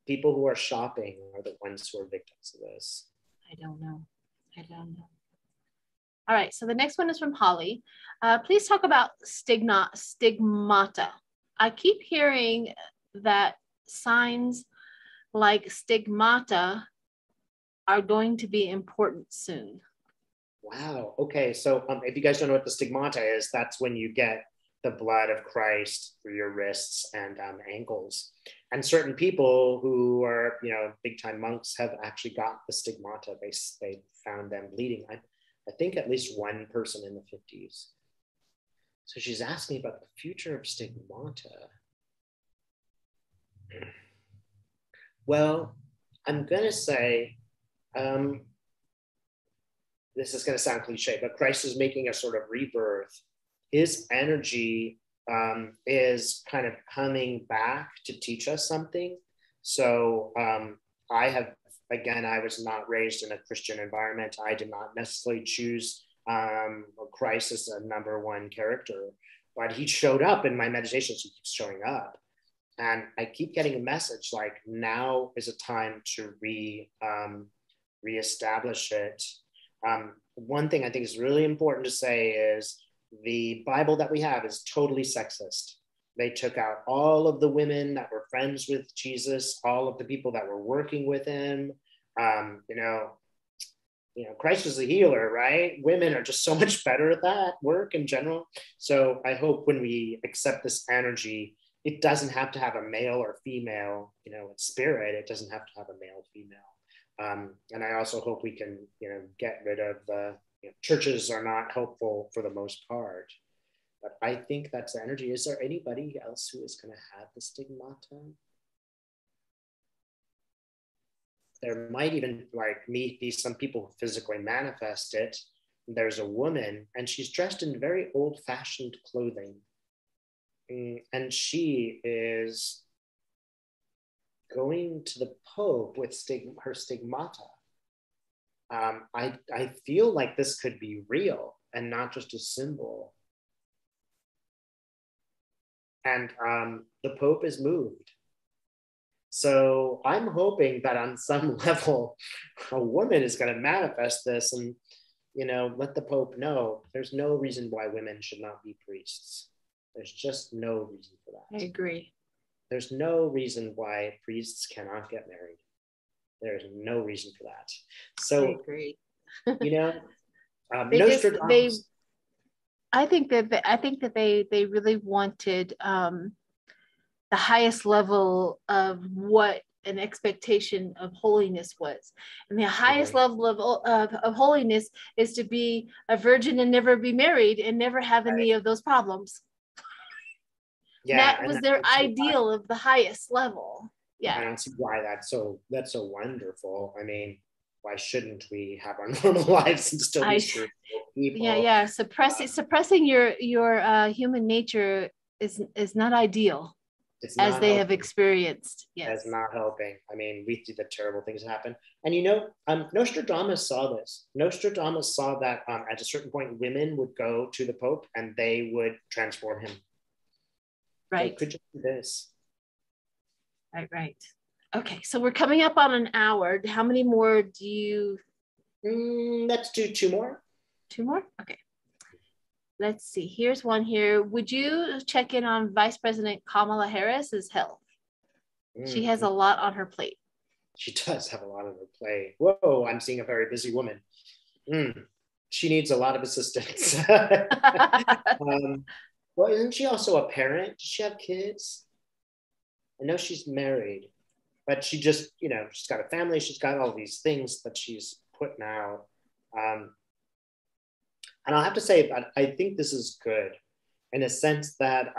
people who are shopping are the ones who are victims of this? I don't know. All right, so the next one is from Holly. Please talk about stigmata. I keep hearing that signs like stigmata are going to be important soon. Wow. Okay. So if you guys don't know what the stigmata is, that's when you get the blood of Christ through your wrists and ankles. And certain people who are, big time monks have actually got the stigmata. They found them bleeding. I think at least one person in the 50s. So she's asking about the future of stigmata. Well, I'm going to say, this is going to sound cliche, but Christ is making a sort of rebirth. His energy is kind of coming back to teach us something. So I was not raised in a Christian environment. I did not necessarily choose Christ as a number one character, but he showed up in my meditations. He keeps showing up. And I keep getting a message like, now is a time to reestablish it. One thing I think is really important to say is the Bible that we have is totally sexist. They took out all of the women that were friends with Jesus, all of the people that were working with him. Christ was a healer, right? Women are just so much better at that work in general. So I hope when we accept this energy, it doesn't have to have a male or female, spirit. It doesn't have to have a male, female. And I also hope we can, get rid of the churches are not helpful for the most part. But I think that's the energy. Is there anybody else who is going to have the stigmata? There might even, be some people who physically manifest it. There's a woman, and she's dressed in very old-fashioned clothing. And she is going to the Pope with her stigmata. I feel like this could be real and not just a symbol. And the Pope is moved. So I'm hoping that on some level, a woman is going to manifest this and, let the Pope know there's no reason why women should not be priests. There's just no reason for that. I agree. There's no reason why priests cannot get married. There's no reason for that. So, I agree. Nostradamus. I think that they really wanted the highest level of what an expectation of holiness was, and the highest level of holiness is to be a virgin and never be married and never have any of those problems. Yeah, that was their ideal of the highest level. Yeah, I don't see why that's so wonderful. I mean, why shouldn't we have our normal lives and still be spiritual people? Yeah. Suppressing your human nature is not ideal, as they have experienced. Yes, it's not helping. I mean, we see the terrible things happen, and Nostradamus saw this. Nostradamus saw that at a certain point, women would go to the Pope and they would transform him. Right. So it could just be this. Right. Okay, so we're coming up on an hour. How many more do you Let's do two more. Two more? Okay. Let's see. Here's one here. Would you check in on Vice President Kamala Harris's health? She has a lot on her plate. She does have a lot on her plate. Whoa, I'm seeing a very busy woman. She needs a lot of assistance. Well, isn't she also a parent? Does she have kids? I know she's married, but she just, she's got a family. She's got all these things that she's putting out. And I'll have to say, I think this is good in a sense that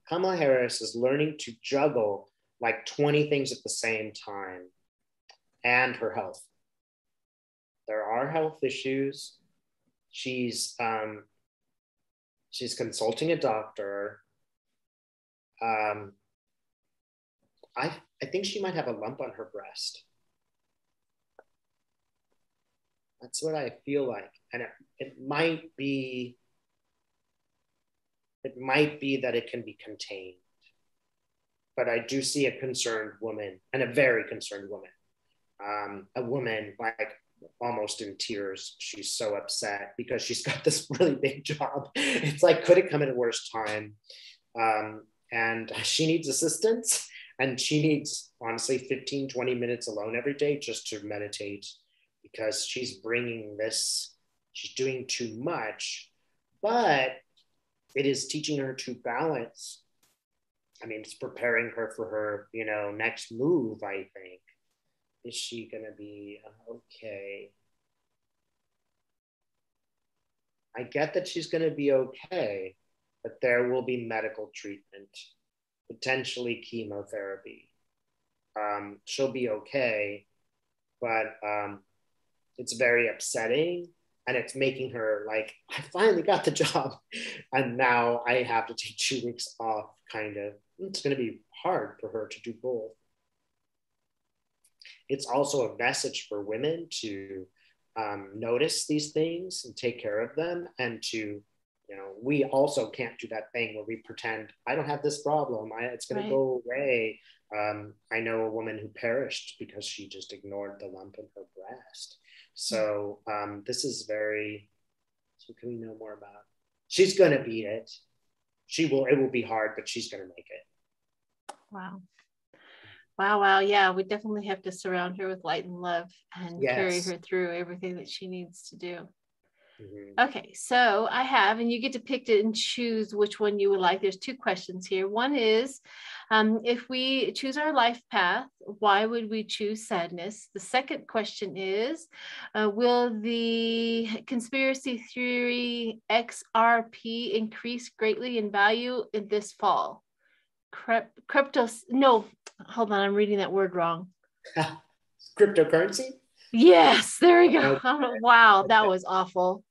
Kamala Harris is learning to juggle like 20 things at the same time, and her health. There are health issues. She's consulting a doctor. I think she might have a lump on her breast. That's what I feel like. And it might be that it can be contained. But I do see a concerned woman, and a very concerned woman. A woman like almost in tears. She's so upset because she's got this really big job. It's like, could it come at a worse time? And she needs assistance, and she needs, honestly, 15, 20 minutes alone every day just to meditate, because she's bringing this, she's doing too much, but it is teaching her to balance. I mean, it's preparing her for her, next move, I think. Is she going to be okay? I get that she's going to be okay, but there will be medical treatment, potentially chemotherapy. She'll be okay, but it's very upsetting, and it's making her like, I finally got the job, and now I have to take 2 weeks off, kind of. It's going to be hard for her to do both. It's also a message for women to notice these things and take care of them, and to, we also can't do that thing where we pretend, I don't have this problem, it's going to go away. I know a woman who perished because she just ignored the lump in her breast. So this is very, so can we know more about? She's going to beat it. It will be hard, but she's going to make it. Wow. Yeah, we definitely have to surround her with light and love, and carry her through everything that she needs to do. Okay, so I have, and you get to pick it and choose which one you would like. There's 2 questions here. One is, if we choose our life path, why would we choose sadness? The second question is, will the conspiracy theory XRP increase greatly in value in this fall? No, hold on, I'm reading that word wrong. Cryptocurrency? Yes, there we go. Okay. Wow, that was awful.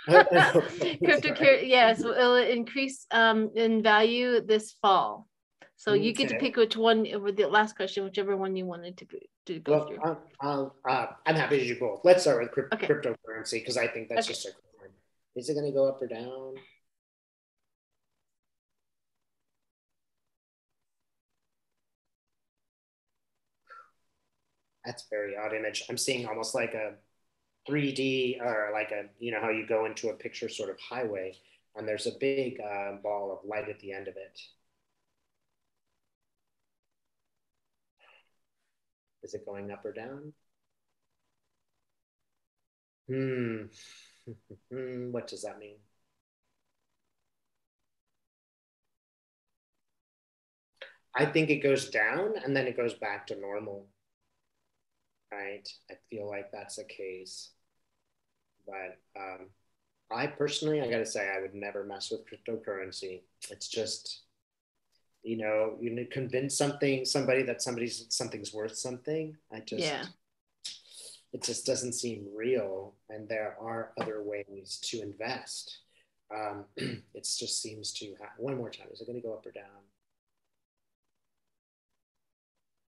Cryptocurrency, yes, will it increase in value this fall? So you get to pick which one, with the last question, whichever one you wanted to go through. I'm happy to do both. Let's start with cryptocurrency, because I think that's just a cool one. Is it going to go up or down? That's a very odd image. I'm seeing almost like a 3D, or like a, how you go into a picture sort of highway, and there's a big ball of light at the end of it. Is it going up or down? What does that mean? I think it goes down and then it goes back to normal. Right? I feel like that's the case. But I personally, I got to say, I would never mess with cryptocurrency. It's just, you convince somebody that something's worth something. It just doesn't seem real. And there are other ways to invest. It just seems to one more time. Is it going to go up or down?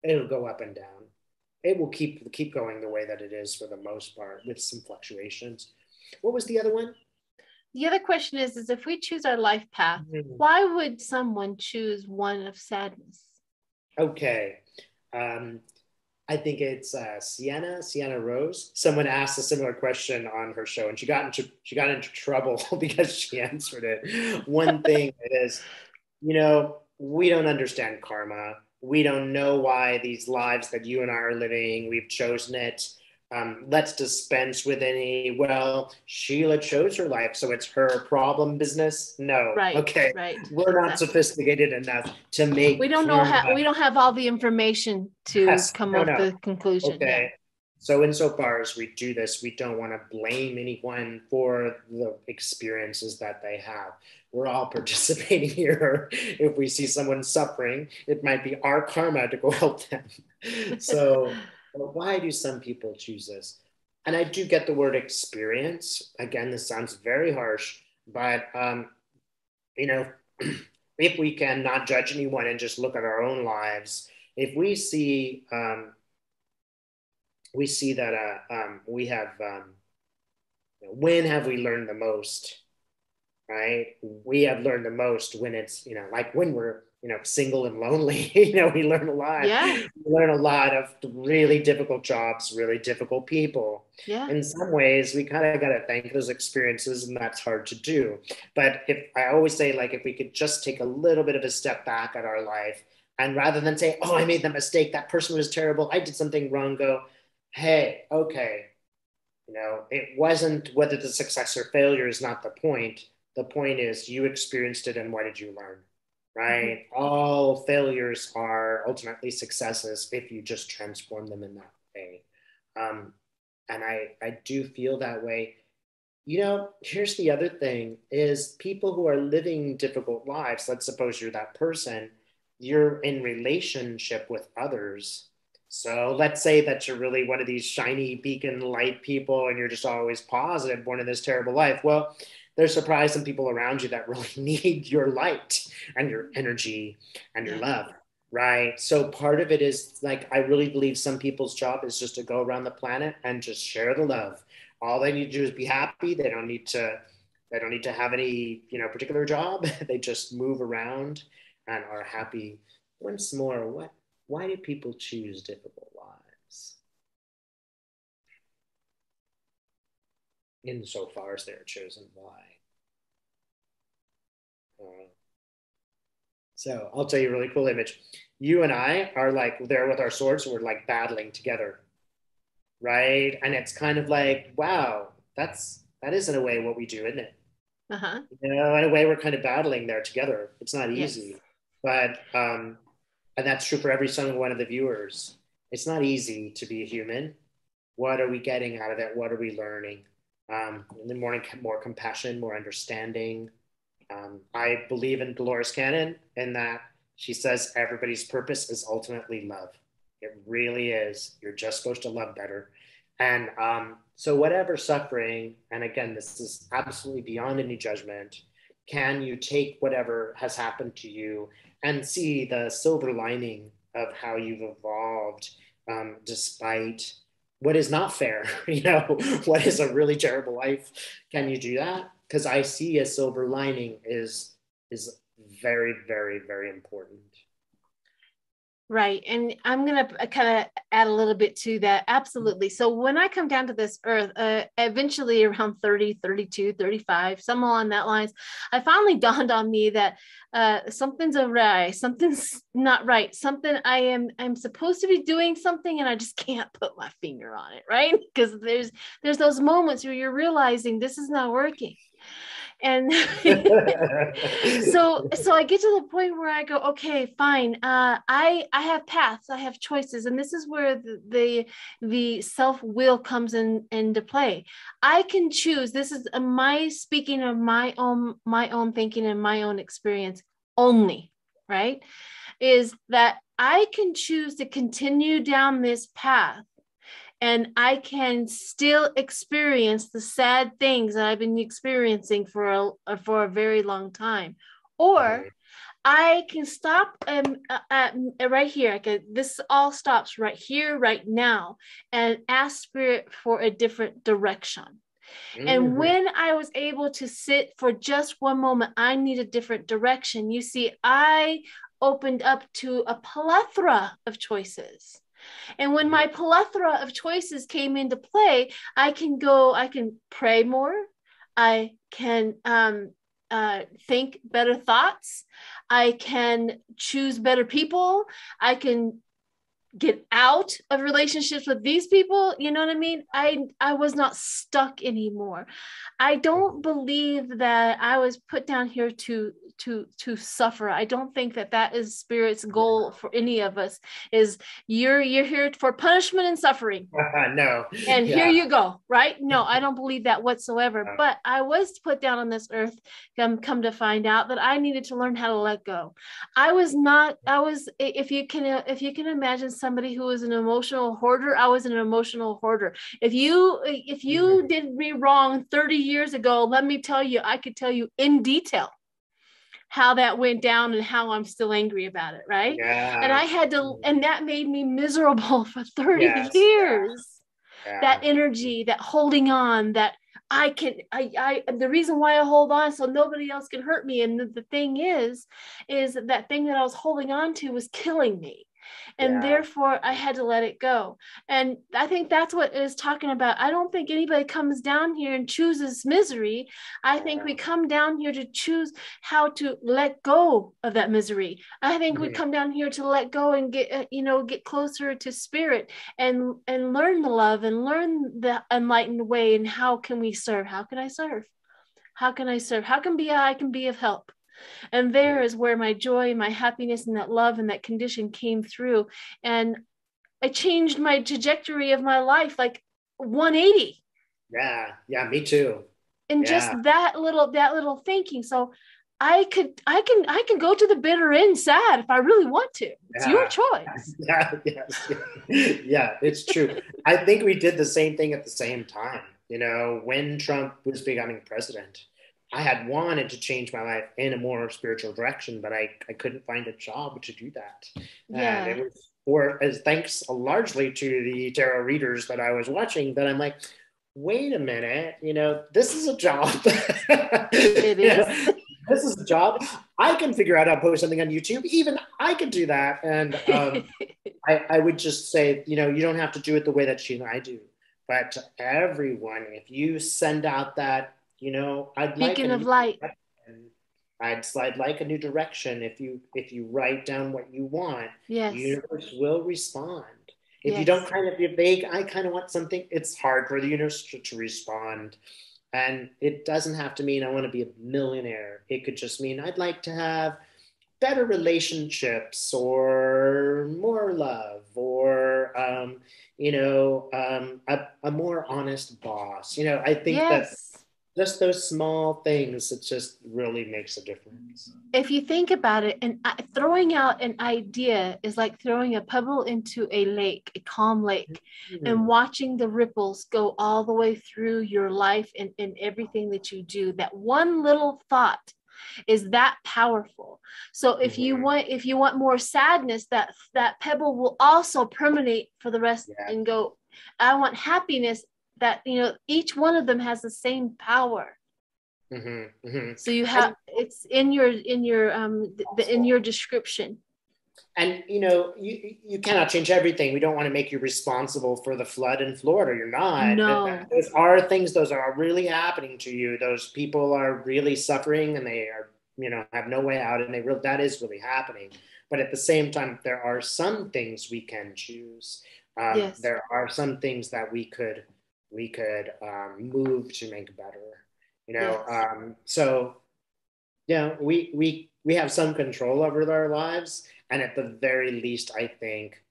It'll go up and down. It will keep going the way that it is for the most part, with some fluctuations. What was the other one? The other question is if we choose our life path, why would someone choose one of sadness? Okay. I I think it's Sienna Rose. Someone asked a similar question on her show, and she got into trouble because she answered it. One thing is, we don't understand karma. We don't know why these lives that you and I are living, we've chosen it. Let's dispense with any, well, Sheila chose her life, so it's her problem business. No. Right. Okay. Right. We're not sophisticated enough to make we don't know how, we don't have all the information to come up with the conclusion. Okay. Yeah. So insofar as we do this, we don't want to blame anyone for the experiences that they have. We're all participating here. If we see someone suffering, it might be our karma to go help them. So why do some people choose this? And I do get the word experience. Again, this sounds very harsh, but if we can not judge anyone and just look at our own lives, if we see that we have, when have we learned the most, right? We have learned the most when it's, like when we're, single and lonely, we learn a lot. Yeah. We learn a lot of really difficult jobs, really difficult people. Yeah. In some ways, we kind of got to thank those experiences, and that's hard to do. But I always say, like, if we could just take a little bit of a step back at our life, and rather than say, oh, I made that mistake, that person was terrible, I did something wrong, go, hey, okay, it wasn't whether the success or failure is not the point. The point is you experienced it, and what did you learn, right? Mm-hmm. All failures are ultimately successes if you just transform them in that way. And I do feel that way. Here's the other thing is people who are living difficult lives, let's suppose you're that person, you're in relationship with others. So let's say that you're really one of these shiny beacon light people and you're just always positive, born in this terrible life. Well, there's surprised some people around you that really need your light and your energy and your love, right? So part of it is, like, I really believe some people's job is just to go around the planet and just share the love. All they need to do is be happy. They don't need to have any, particular job. They just move around and are happy. Once more, why do people choose difficult lives? Insofar as they're chosen, why? So I'll tell you a really cool image. You and I are like there with our swords, and we're like battling together, right? And it's kind of like, wow, that is in a way what we do, isn't it? Uh-huh. In a way, we're kind of battling there together. It's not easy, but and that's true for every single one of the viewers. It's not easy to be a human. What are we getting out of it? What are we learning? More compassion, more understanding. I believe in Dolores Cannon in that she says everybody's purpose is ultimately love. It really is. You're just supposed to love better. And so whatever suffering, and again, this is absolutely beyond any judgment, can you take whatever has happened to you and see the silver lining of how you've evolved despite what is not fair, what is a really terrible life? Can you do that? Because I see a silver lining is very, very, very important. Right. And I'm going to kind of add a little bit to that. Absolutely. So when I come down to this earth, eventually around 30, 32, 35, somewhere along that lines, I finally dawned on me that something's awry, something's not right, I'm supposed to be doing something and I just can't put my finger on it. Right. Because there's those moments where you're realizing this is not working. And so I get to the point where I go, okay, fine. I have paths, I have choices. And this is where the self-will comes into play. I can choose. This is my speaking of my own thinking and my own experience only, right? Is that I can choose to continue down this path. And I can still experience the sad things that I've been experiencing for a very long time. Or I can stop right here. This all stops right here, right now, and ask Spirit for a different direction. Mm-hmm. And when I was able to sit for just one moment, I need a different direction. You see, I opened up to a plethora of choices. And when my plethora of choices came into play, I can pray more. I can think better thoughts. I can choose better people. I can get out of relationships with these people. You know what I mean? I was not stuck anymore. I don't believe that I was put down here to suffer. I don't think that is Spirit's goal for any of us. Is you're here for punishment and suffering. No. And here you go, right? No, I don't believe that whatsoever. But I was put down on this earth, come to find out that I needed to learn how to let go. If you can imagine somebody who was an emotional hoarder, I was an emotional hoarder. If you did me wrong 30 years ago, let me tell you, I could tell you in detail how that went down and how I'm still angry about it, right? Yeah. And I had to, and that made me miserable for 30 years. Yeah. That energy, that holding on, that the reason why I hold on so nobody else can hurt me. And the thing is that thing that I was holding on to was killing me. And therefore I had to let it go. And I think that's what it is talking about. I don't think anybody comes down here and chooses misery. I think we come down here to choose how to let go of that misery. I think we come down here to let go and get closer to Spirit and learn the love and learn the enlightened way. And how can we serve? How can I serve? How can I serve? How can I can be of help? And there is where my joy, my happiness, and that love and that condition came through. And I changed my trajectory of my life like 180. Yeah, me too. And just that little thinking. So I can go to the bitter end sad if I really want to. It's your choice. Yeah, it's true. I think we did the same thing at the same time. When Trump was becoming president, I had wanted to change my life in a more spiritual direction, but I couldn't find a job to do that. Yeah. And it was thanks largely to the tarot readers that I was watching that I'm like, wait a minute, this is a job. It is. This is a job. I can figure out how to post something on YouTube. Even I could do that. And I would just say, you don't have to do it the way that Sheila and I do. But to everyone, if you send out that, I'd beacon of light. I'd like a new direction. If you write down what you want, yes, the universe will respond. If you don't kind of be vague, I kind of want something, it's hard for the universe to respond. And it doesn't have to mean I want to be a millionaire. It could just mean I'd like to have better relationships or more love or, a more honest boss. I think that just those small things, it just really makes a difference. If you think about it, and throwing out an idea is like throwing a pebble into a lake, a calm lake, and watching the ripples go all the way through your life and everything that you do. That one little thought is that powerful. So if you want more sadness, that pebble will also permeate for the rest and go, I want happiness. That each one of them has the same power. So you have it's in your description. And you cannot change everything. We don't want to make you responsible for the flood in Florida. You're not. No. Those are things. Those are really happening to you. Those people are really suffering, and they are have no way out, and that is really happening. But at the same time, there are some things we can choose. There are some things that we could move to make better, so we have some control over our lives, and at the very least I think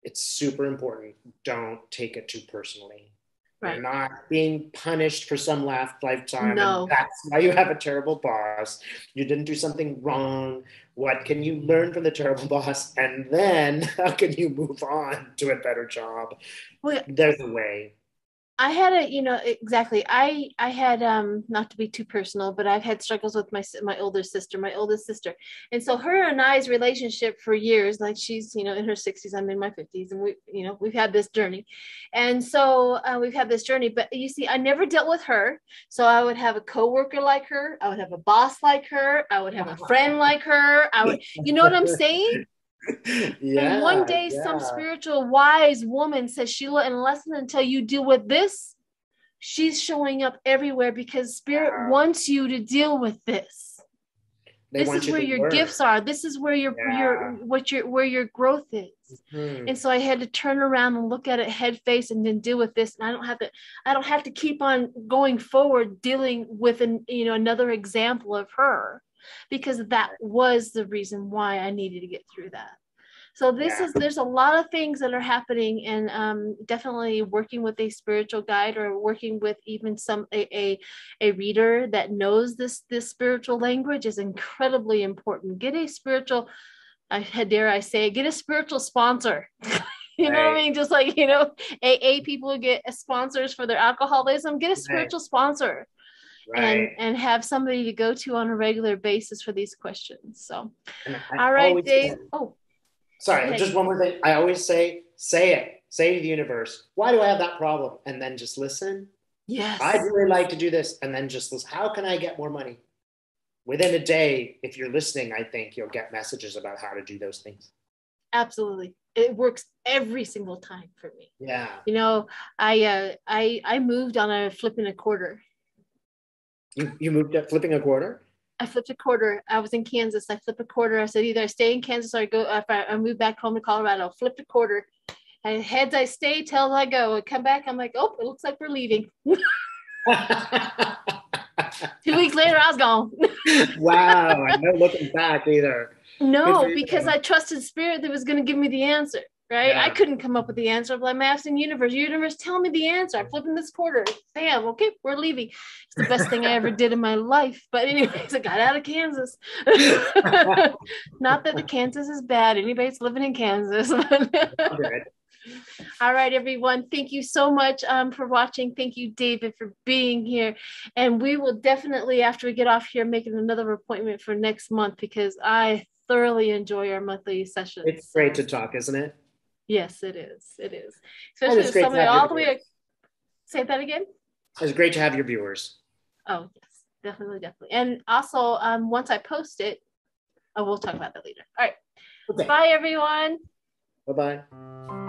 it's super important, don't take it too personally. You're not being punished for some lifetime. No. And that's why you have a terrible boss. You didn't do something wrong. What can you learn from the terrible boss, and then how can you move on to a better job? There's a way. I had exactly. I had, not to be too personal, but I've had struggles with my oldest sister. And so her and I's relationship for years, like she's, in her 60s, I'm in my 50s, and we've had this journey. And so but you see, I never dealt with her. So I would have a coworker like her. I would have a boss like her. I would have a friend like her. You know what I'm saying? Yeah, And one day, yeah. some spiritual wise woman says, Sheila, unless and until you deal with this, she's showing up everywhere because spirit wants you to deal with this. They This want is you where to your learn. gifts are. This is where where your growth is. And so I had to turn around and look at it head face and then deal with this. And I don't have to keep on going forward dealing with another example of her, because that was the reason why I needed to get through that. So there's a lot of things that are happening, and definitely working with a spiritual guide or working with even a reader that knows this spiritual language is incredibly important. Get a spiritual, dare I say, get a spiritual sponsor. You know what I mean? Just like, AA people get sponsors for their alcoholism, get a spiritual sponsor. And have somebody to go to on a regular basis for these questions. So, all right, Dave. Sorry, just one more thing. I always say to the universe, why do I have that problem? And then just listen. Yes. I'd really like to do this. And then just listen. How can I get more money? Within a day, if you're listening, I think you'll get messages about how to do those things. Absolutely. It works every single time for me. Yeah. I moved on a flipping a quarter. You moved up flipping a quarter? I flipped a quarter. I was in Kansas. I flipped a quarter. I said, either I stay in Kansas or I go, if I move back home to Colorado. Flipped a quarter. And heads I stay, tails I go. I come back, I'm like, oh, it looks like we're leaving. 2 weeks later, I was gone. Wow. And no looking back either. No, because I trusted spirit that was going to give me the answer. Right? Yeah. I couldn't come up with the answer. I'm asking universe, tell me the answer. I'm flipping this quarter. Bam. Okay, we're leaving. It's the best thing I ever did in my life. But anyways, I got out of Kansas. Not that the Kansas is bad. Anybody's living in Kansas. All right, everyone. Thank you so much for watching. Thank you, David, for being here. And we will definitely, after we get off here, make another appointment for next month, because I thoroughly enjoy our monthly sessions. It's great to talk, isn't it? Yes, it is. It is. Especially if somebody all the way. Say that again. It's great to have your viewers. Oh, yes, definitely. And also, once I post it, we'll talk about that later. All right. Okay. Bye, everyone. Bye-bye.